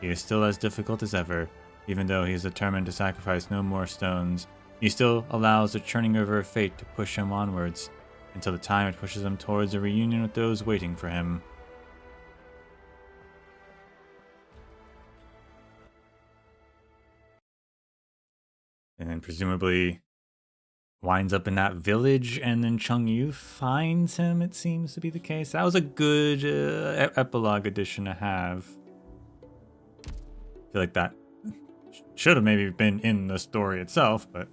He is still as difficult as ever, even though he is determined to sacrifice no more stones. He still allows the churning over of fate to push him onwards, until the time it pushes him towards a reunion with those waiting for him. And then presumably winds up in that village, and then Chung Yu finds him, it seems to be the case. That was a good epilogue edition to have. I feel like that should have maybe been in the story itself, but...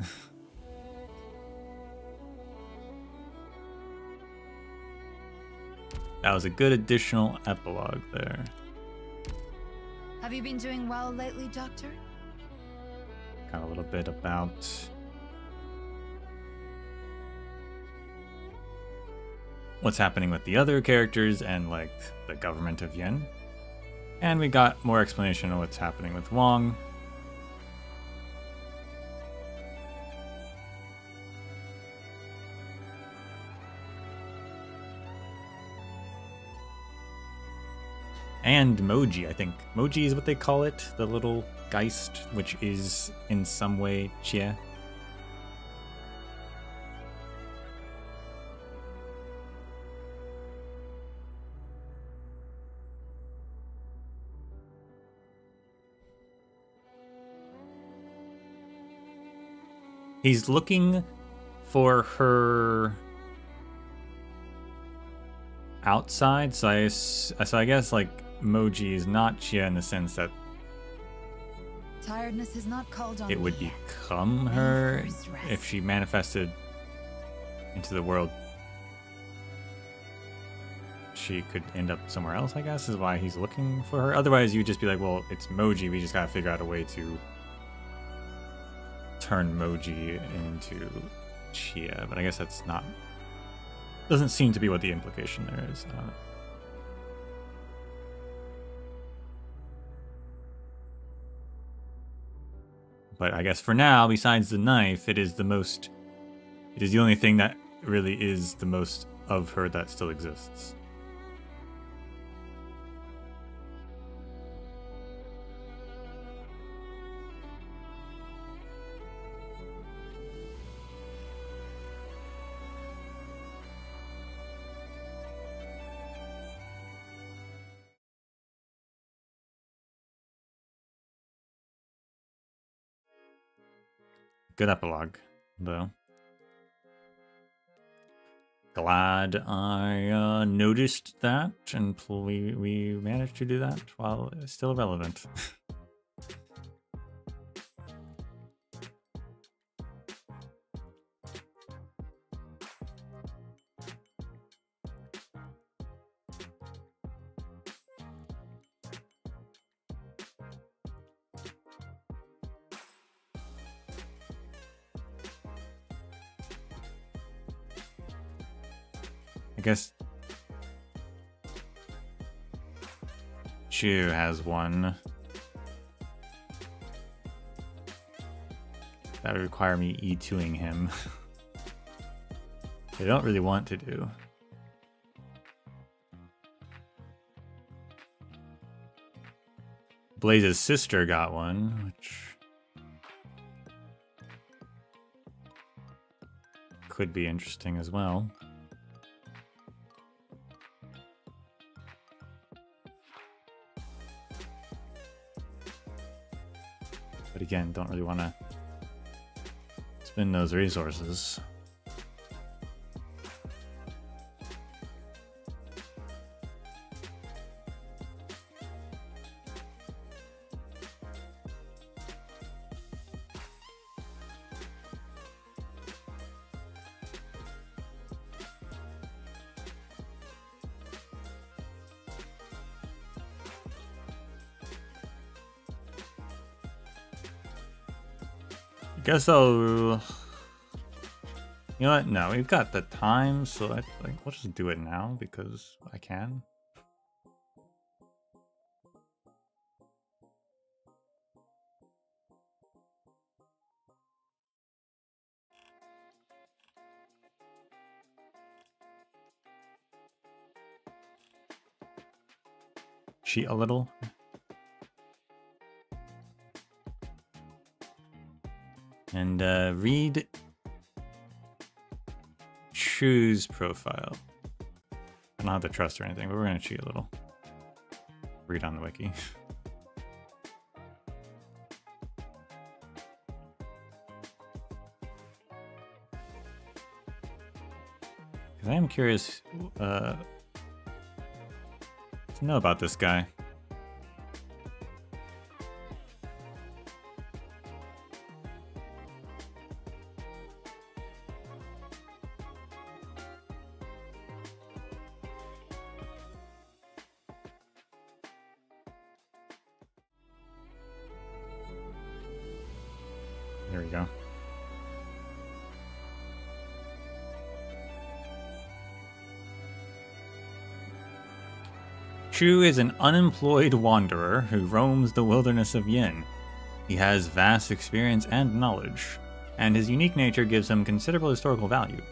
that was a good additional epilogue there. Have you been doing well lately, Doctor? Got a little bit about what's happening with the other characters and like the government of Yen. And we got more explanation of what's happening with Wong. And Moji, I think. Moji is what they call it, the little Geist, which is in some way Chia. He's looking for her outside, so I guess like Moji is not Chia in the sense that Tiredness is not called on it would me become her if she manifested into the world. She could end up somewhere else, I guess, is why he's looking for her. Otherwise, you'd just be like, well, it's Moji. We just gotta figure out a way to turn Moji into Chia. But I guess that's not... doesn't seem to be what the implication there is. But I guess for now, besides the knife, it is the only thing that really is the most of her that still exists. Good epilogue, though. Glad I noticed that, and we managed to do that while it's still relevant. I guess Chu has one. That would require me E2ing him. They don't really want to do. Blaze's sister got one, which could be interesting as well. But again, don't really want to spend those resources. Guess I'll... You know what? No, we've got the time, so I think we'll just do it now because I can. Cheat a little. And read Chu's profile. I don't have to trust or anything, but we're gonna cheat a little. Read on the wiki. Because I am curious to know about this guy. There we go. Chu is an unemployed wanderer who roams the wilderness of Yin. He has vast experience and knowledge, and his unique nature gives him considerable historical value.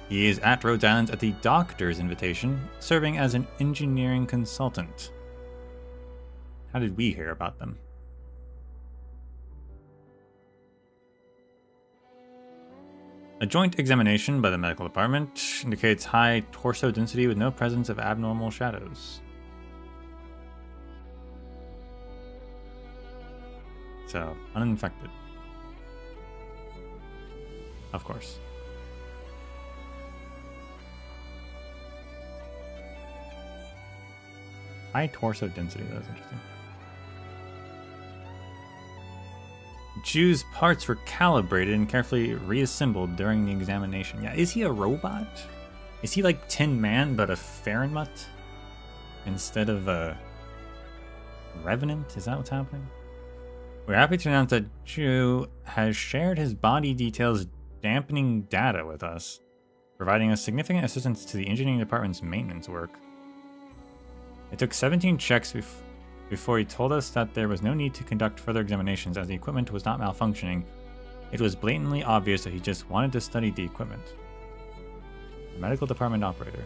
He is at Rhodes Island at the Doctor's invitation, serving as an engineering consultant. How did we hear about them? A joint examination by the medical department indicates high torso density with no presence of abnormal shadows. So, uninfected. Of course. High torso density, that's interesting. Chu's parts were calibrated and carefully reassembled during the examination. Yeah, is he a robot? Is he like Tin Man, but a Fahrenheit instead of a Revenant? Is that what's happening? We're happy to announce that Chu has shared his body details dampening data with us, providing us significant assistance to the engineering department's maintenance work. It took 17 checks before he told us that there was no need to conduct further examinations as the equipment was not malfunctioning. It was blatantly obvious that he just wanted to study the equipment. The medical department operator.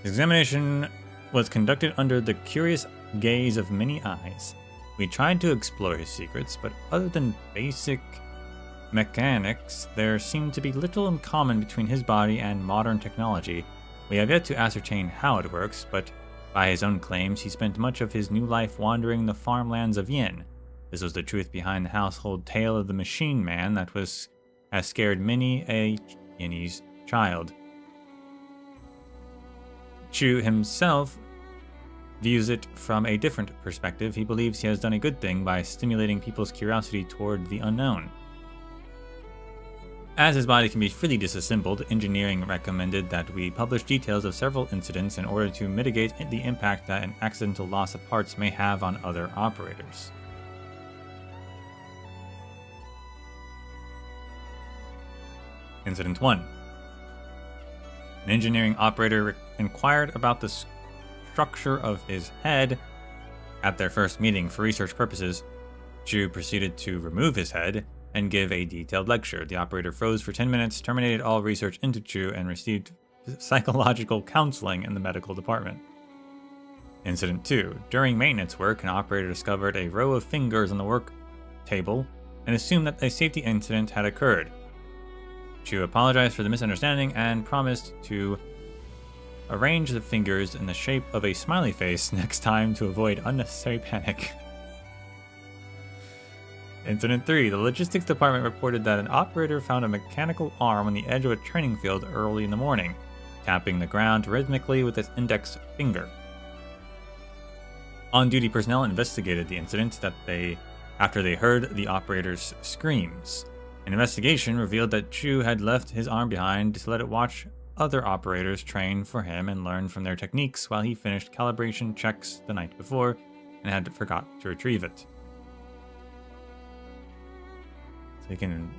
The examination was conducted under the curious gaze of many eyes. We tried to explore his secrets, but other than basic mechanics, there seemed to be little in common between his body and modern technology. We have yet to ascertain how it works, but by his own claims, he spent much of his new life wandering the farmlands of Yin. This was the truth behind the household tale of the machine man that has scared many a Yinese child. Chu himself views it from a different perspective. He believes he has done a good thing by stimulating people's curiosity toward the unknown. As his body can be freely disassembled, engineering recommended that we publish details of several incidents in order to mitigate the impact that an accidental loss of parts may have on other operators. Incident 1. An engineering operator inquired about the structure of his head at their first meeting for research purposes. Chu proceeded to remove his head and give a detailed lecture. The operator froze for 10 minutes, terminated all research into Chu, and received psychological counseling in the medical department. Incident 2. During maintenance work, an operator discovered a row of fingers on the work table and assumed that a safety incident had occurred. Chu apologized for the misunderstanding and promised to arrange the fingers in the shape of a smiley face next time to avoid unnecessary panic. Incident 3. The logistics department reported that an operator found a mechanical arm on the edge of a training field early in the morning, tapping the ground rhythmically with its index finger. On-duty personnel investigated the incident after they heard the operator's screams. An investigation revealed that Chu had left his arm behind to let it watch other operators train for him and learn from their techniques while he finished calibration checks the night before and had forgot to retrieve it. So he can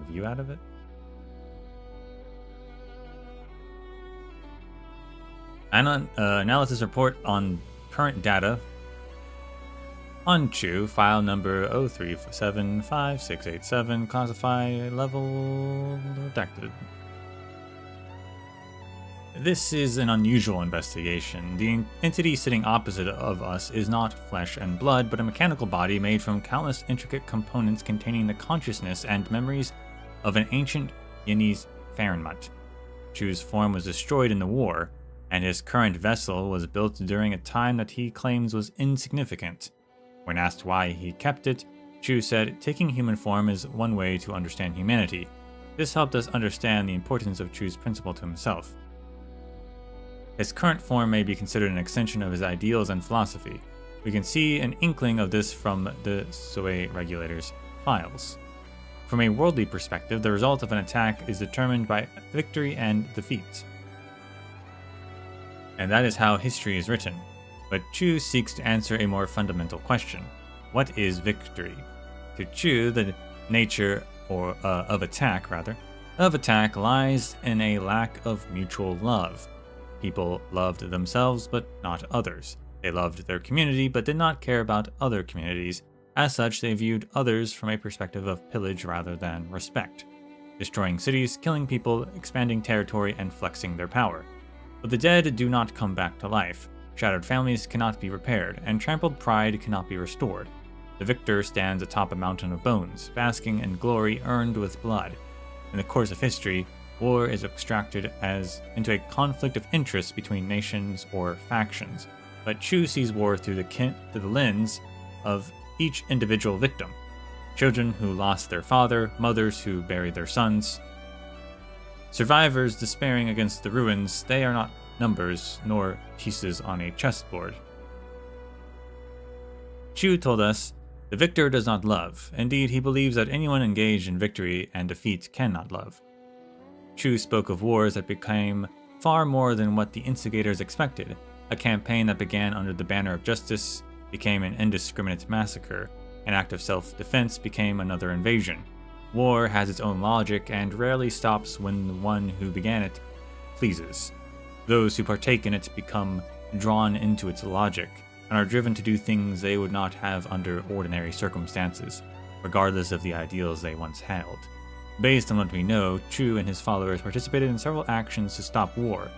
view out of it? Analysis report on current data on Chu, file number 03755687, classify level redacted. This is an unusual investigation. The entity sitting opposite of us is not flesh and blood, but a mechanical body made from countless intricate components containing the consciousness and memories of an ancient Yinese Fahrenmut. Chu's form was destroyed in the war, and his current vessel was built during a time that he claims was insignificant. When asked why he kept it, Chu said, "Taking human form is one way to understand humanity. This helped us understand the importance of Chu's principle to himself. His current form may be considered an extension of his ideals and philosophy. We can see an inkling of this from the Sui regulator's files. From a worldly perspective, the result of an attack is determined by victory and defeat. And that is how history is written. But Chu seeks to answer a more fundamental question. What is victory? To Chu, the nature of attack lies in a lack of mutual love. People loved themselves, but not others. They loved their community, but did not care about other communities. As such, they viewed others from a perspective of pillage rather than respect, destroying cities, killing people, expanding territory, and flexing their power. But the dead do not come back to life. Shattered families cannot be repaired, and trampled pride cannot be restored. The victor stands atop a mountain of bones, basking in glory earned with blood. In the course of history, war is abstracted into a conflict of interests between nations or factions, but Chu sees war through the lens of each individual victim. Children who lost their father, mothers who buried their sons. Survivors despairing against the ruins, they are not numbers nor pieces on a chessboard. Chu told us, the victor does not love. Indeed, he believes that anyone engaged in victory and defeat cannot love. Chu spoke of wars that became far more than what the instigators expected. A campaign that began under the banner of justice became an indiscriminate massacre. An act of self-defense became another invasion. War has its own logic and rarely stops when the one who began it pleases. Those who partake in it become drawn into its logic and are driven to do things they would not have under ordinary circumstances, regardless of the ideals they once held. Based on what we know, Chu and his followers participated in several actions to stop war.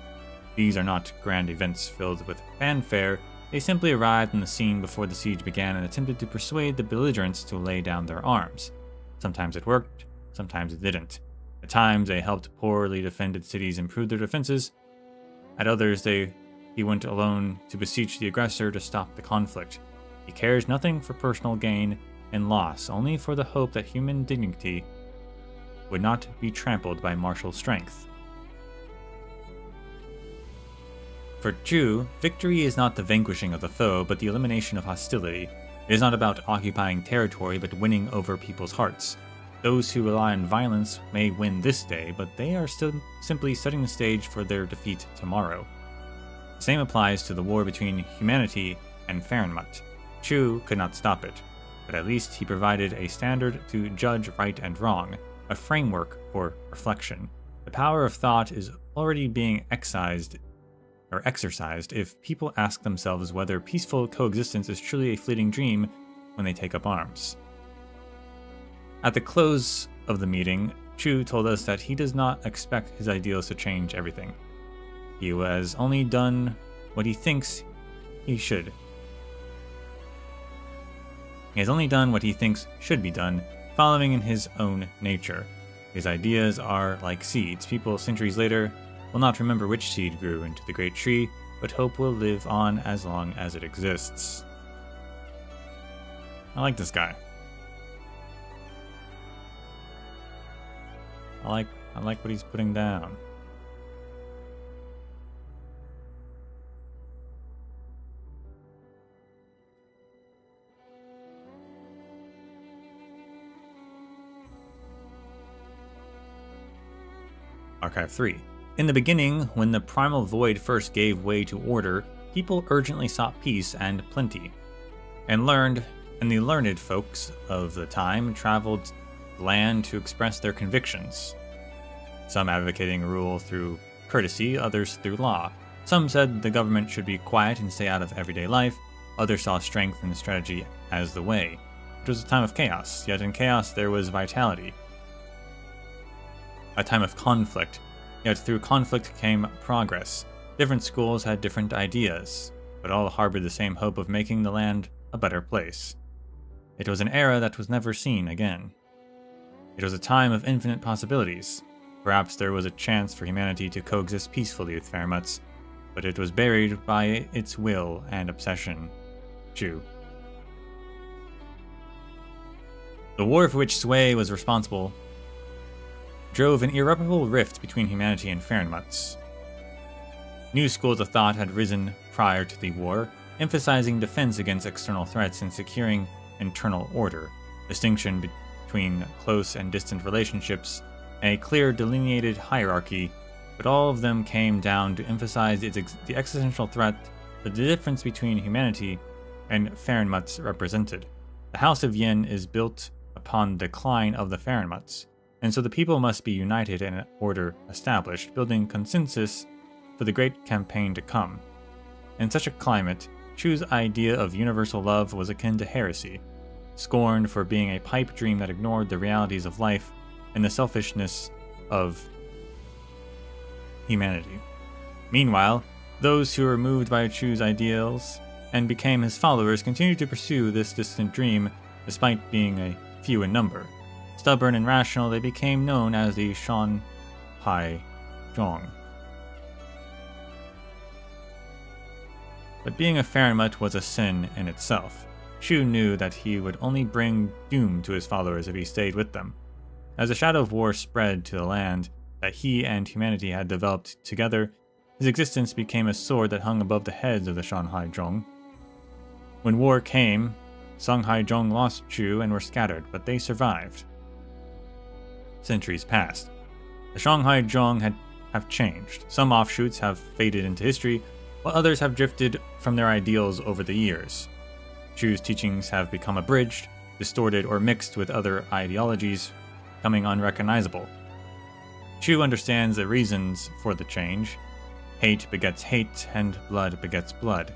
These are not grand events filled with fanfare. They simply arrived on the scene before the siege began and attempted to persuade the belligerents to lay down their arms. Sometimes it worked, sometimes it didn't. At times, they helped poorly defended cities improve their defenses. At others, he went alone to beseech the aggressor to stop the conflict. He cares nothing for personal gain and loss, only for the hope that human dignity would not be trampled by martial strength. For Chu, victory is not the vanquishing of the foe, but the elimination of hostility. It is not about occupying territory, but winning over people's hearts. Those who rely on violence may win this day, but they are still simply setting the stage for their defeat tomorrow. The same applies to the war between humanity and Fahrenmut. Chu could not stop it, but at least he provided a standard to judge right and wrong, a framework for reflection. The power of thought is already being exercised if people ask themselves whether peaceful coexistence is truly a fleeting dream when they take up arms. At the close of the meeting, Chu told us that he does not expect his ideals to change everything. He has only done what he thinks he should. He has only done what he thinks should be done, following in his own nature. His ideas are like seeds. People centuries later will not remember which seed grew into the great tree, but hope will live on as long as it exists. I like this guy. I like what he's putting down. Archive 3. In the beginning, when the primal void first gave way to order, people urgently sought peace and plenty. And the learned folks of the time traveled the land to express their convictions. Some advocating rule through courtesy, others through law. Some said the government should be quiet and stay out of everyday life, others saw strength and strategy as the way. It was a time of chaos, yet in chaos there was vitality. A time of conflict, yet through conflict came progress. Different schools had different ideas, but all harbored the same hope of making the land a better place. It was an era that was never seen again. It was a time of infinite possibilities. Perhaps there was a chance for humanity to coexist peacefully with Fairmutz, but it was buried by its will and obsession. Chu. The war for which Sway was responsible drove an irreparable rift between humanity and Fairmutz. New schools of thought had risen prior to the war, emphasizing defense against external threats and securing internal order, distinction between close and distant relationships, and a clear delineated hierarchy, but all of them came down to emphasize the existential threat that the difference between humanity and Fairmutz represented. The House of Yin is built upon the decline of the Fairmutz, and so the people must be united and an order established, building consensus for the great campaign to come. In such a climate, Chu's idea of universal love was akin to heresy, scorned for being a pipe dream that ignored the realities of life and the selfishness of humanity. Meanwhile, those who were moved by Chu's ideals and became his followers continued to pursue this distant dream despite being a few in number. Stubborn and rational, they became known as the Shanhai Zhong. But being a Fairmut was a sin in itself. Chu knew that he would only bring doom to his followers if he stayed with them. As the shadow of war spread to the land that he and humanity had developed together, his existence became a sword that hung above the heads of the Shanhai Zhong. When war came, Shanhai Zhong lost Chu and were scattered, but they survived. Centuries passed. The Shanghai Zhong have changed. Some offshoots have faded into history, while others have drifted from their ideals over the years. Chu's teachings have become abridged, distorted, or mixed with other ideologies, becoming unrecognizable. Chu understands the reasons for the change. Hate begets hate, and blood begets blood.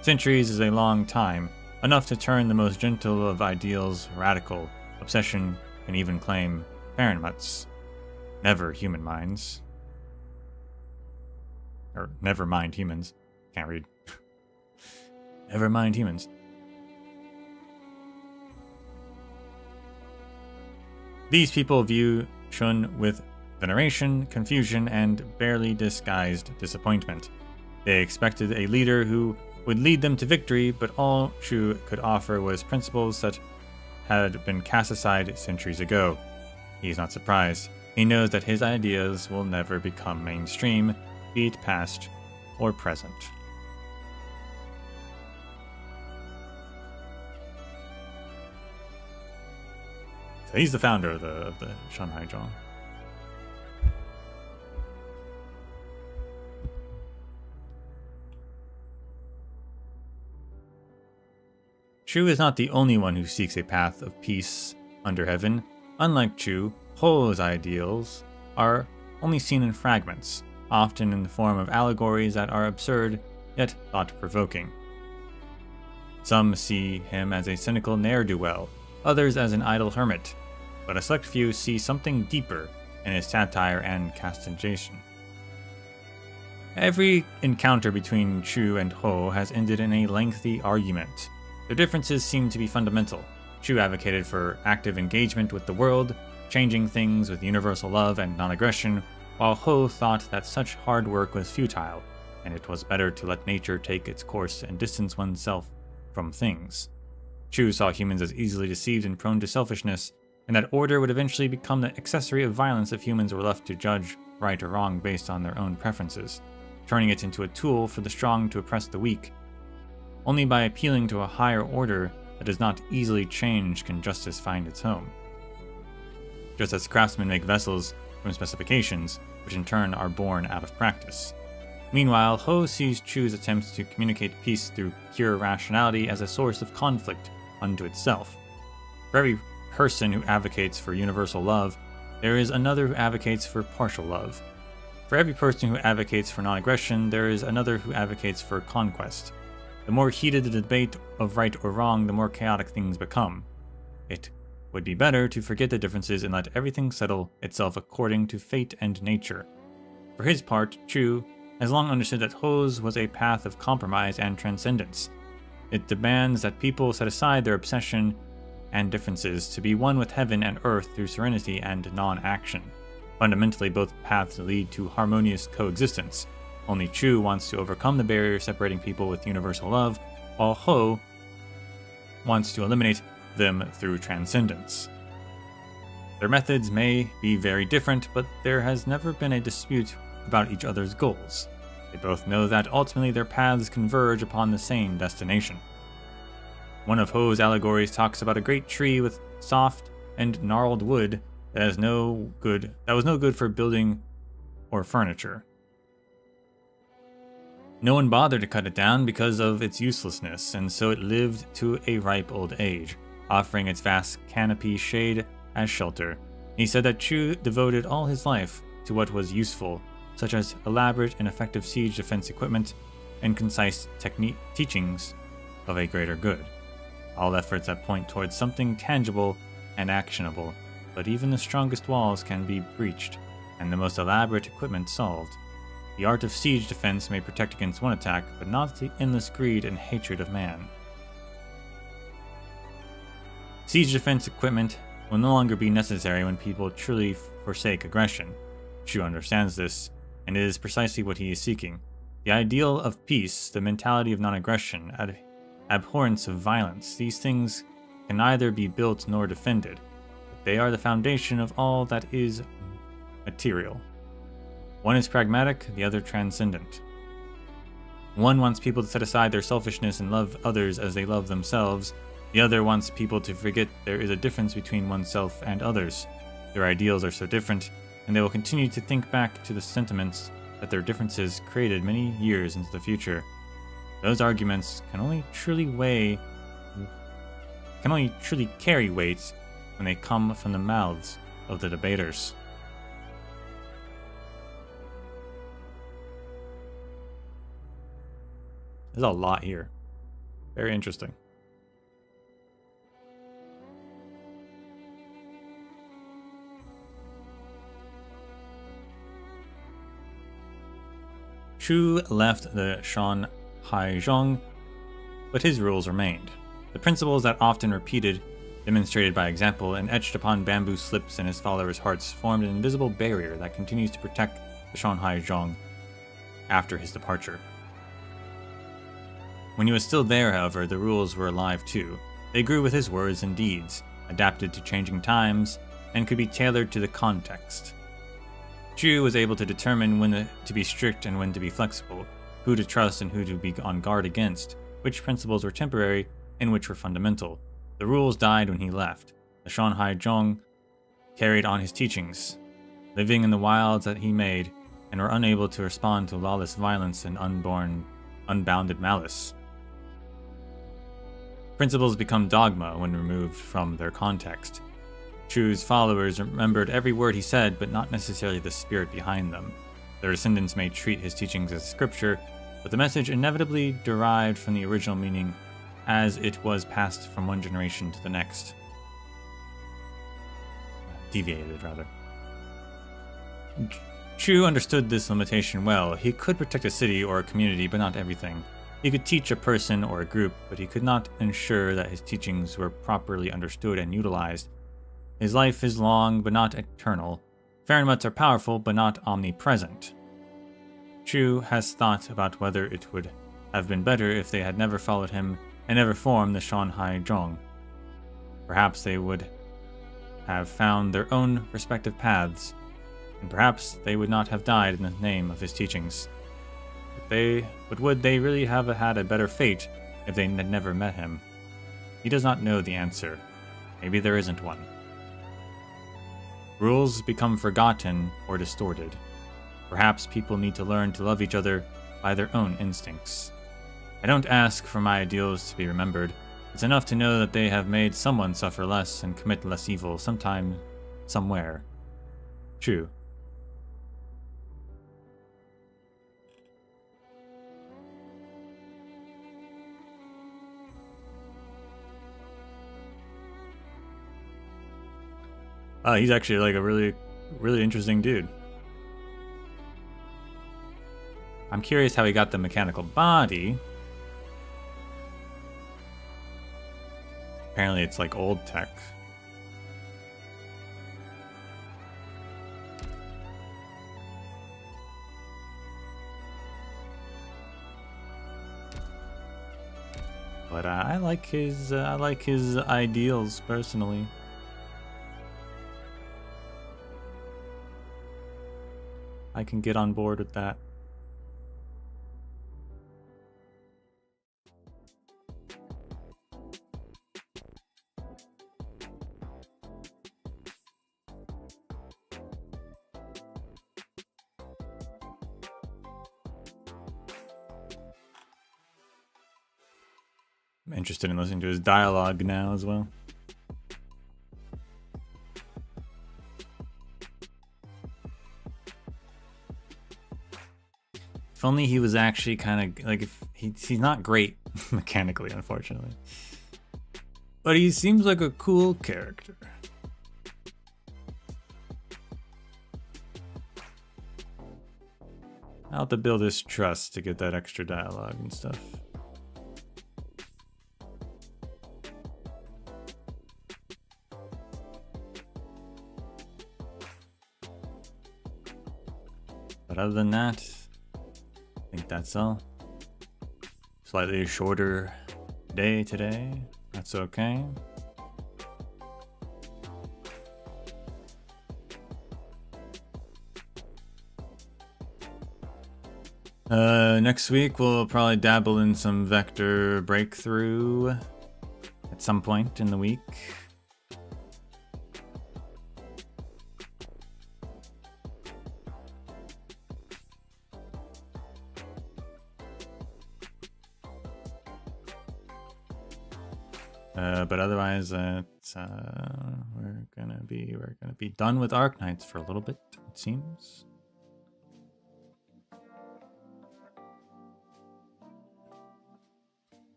Centuries is a long time, enough to turn the most gentle of ideals radical. Obsession can even claim Fairmutz. Never human minds. Or never mind humans. Can't read. Never mind humans. These people view Chun with veneration, confusion, and barely disguised disappointment. They expected a leader who would lead them to victory, but all Chu could offer was principles that had been cast aside centuries ago. He's not surprised. He knows that his ideas will never become mainstream, be it past or present. So he's the founder of the Shanhai Zhong. Chu is not the only one who seeks a path of peace under heaven. Unlike Chu, Ho's ideals are only seen in fragments, often in the form of allegories that are absurd yet thought-provoking. Some see him as a cynical ne'er-do-well, others as an idle hermit. but a select few see something deeper in his satire and castigation. Every encounter between Chu and Ho has ended in a lengthy argument. Their differences seem to be fundamental. Chu advocated for active engagement with the world, changing things with universal love and non-aggression, while Ho thought that such hard work was futile, and it was better to let nature take its course and distance oneself from things. Chu saw humans as easily deceived and prone to selfishness, and that order would eventually become the accessory of violence if humans were left to judge right or wrong based on their own preferences, turning it into a tool for the strong to oppress the weak. Only by appealing to a higher order that is not easily changed can justice find its home. Just as craftsmen make vessels from specifications, which in turn are born out of practice. Meanwhile, Ho sees Chu's attempts to communicate peace through pure rationality as a source of conflict unto itself. For every person who advocates for universal love, there is another who advocates for partial love. For every person who advocates for non-aggression, there is another who advocates for conquest. The more heated the debate of right or wrong, the more chaotic things become. It would be better to forget the differences and let everything settle itself according to fate and nature. For his part, Chu has long understood that Ho's was a path of compromise and transcendence. It demands that people set aside their obsession and differences to be one with heaven and earth through serenity and non-action. Fundamentally, both paths lead to harmonious coexistence. Only Chu wants to overcome the barrier separating people with universal love, while Ho wants to eliminate them through transcendence. Their methods may be very different, but there has never been a dispute about each other's goals. They both know that ultimately their paths converge upon the same destination. One of Ho's allegories talks about a great tree with soft and gnarled wood that was no good for building or furniture. No one bothered to cut it down because of its uselessness, and so it lived to a ripe old age, offering its vast canopy shade as shelter. He said that Chu devoted all his life to what was useful, such as elaborate and effective siege defense equipment and concise teachings of a greater good. All efforts that point towards something tangible and actionable, but even the strongest walls can be breached, and the most elaborate equipment solved. The art of siege defense may protect against one attack, but not the endless greed and hatred of man. Siege defense equipment will no longer be necessary when people truly forsake aggression. Chu understands this, and it is precisely what he is seeking. The ideal of peace, the mentality of non-aggression, abhorrence of violence, these things can neither be built nor defended. But they are the foundation of all that is material. One is pragmatic, the other transcendent. One wants people to set aside their selfishness and love others as they love themselves. The other wants people to forget there is a difference between oneself and others. Their ideals are so different, and they will continue to think back to the sentiments that their differences created many years into the future. Those arguments can only truly carry weight when they come from the mouths of the debaters. There's a lot here. Very interesting. Chu left the Shanhaizhong, but his rules remained. The principles that often repeated, demonstrated by example, and etched upon bamboo slips in his followers' hearts formed an invisible barrier that continues to protect the Shanhaizhong after his departure. When he was still there, however, the rules were alive too. They grew with his words and deeds, adapted to changing times, and could be tailored to the context. Chu was able to determine when to be strict and when to be flexible, who to trust and who to be on guard against, which principles were temporary and which were fundamental. The rules died when he left. The Shanhaizhong carried on his teachings, living in the wilds that he made, and were unable to respond to lawless violence and unbounded malice. Principles become dogma when removed from their context. Chu's followers remembered every word he said, but not necessarily the spirit behind them. Their descendants may treat his teachings as scripture, but the message inevitably derived from the original meaning as it was passed from one generation to the next. deviated rather. Chu understood this limitation well. He could protect a city or a community, but not everything. He could teach a person or a group, but he could not ensure that his teachings were properly understood and utilized. His life is long, but not eternal. Fahrenmuts are powerful, but not omnipresent. Chu has thought about whether it would have been better if they had never followed him and never formed the Shanhai Zhong. Perhaps they would have found their own respective paths, and perhaps they would not have died in the name of his teachings. But would they really have had a better fate if they had never met him? He does not know the answer. Maybe there isn't one. Rules become forgotten or distorted. Perhaps people need to learn to love each other by their own instincts. I don't ask for my ideals to be remembered. It's enough to know that they have made someone suffer less and commit less evil sometime, somewhere. True. He's actually like a really interesting dude. I'm curious how he got the mechanical body. Apparently it's like old tech. But I like his ideals personally. I can get on board with that. I'm interested in listening to his dialogue now as well. If only he was actually kind of like, if he's not great mechanically, unfortunately, but he seems like a cool character. I'll have to build his trust to get that extra dialogue and stuff. But other than that, I think that's all. Slightly shorter day today. That's okay. Next week we'll probably dabble in some vector breakthrough at some point in the week. But otherwise, we're gonna be done with Arknights for a little bit, it seems.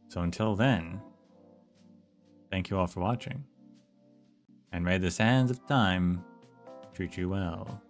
So until then, thank you all for watching, and may the sands of time treat you well.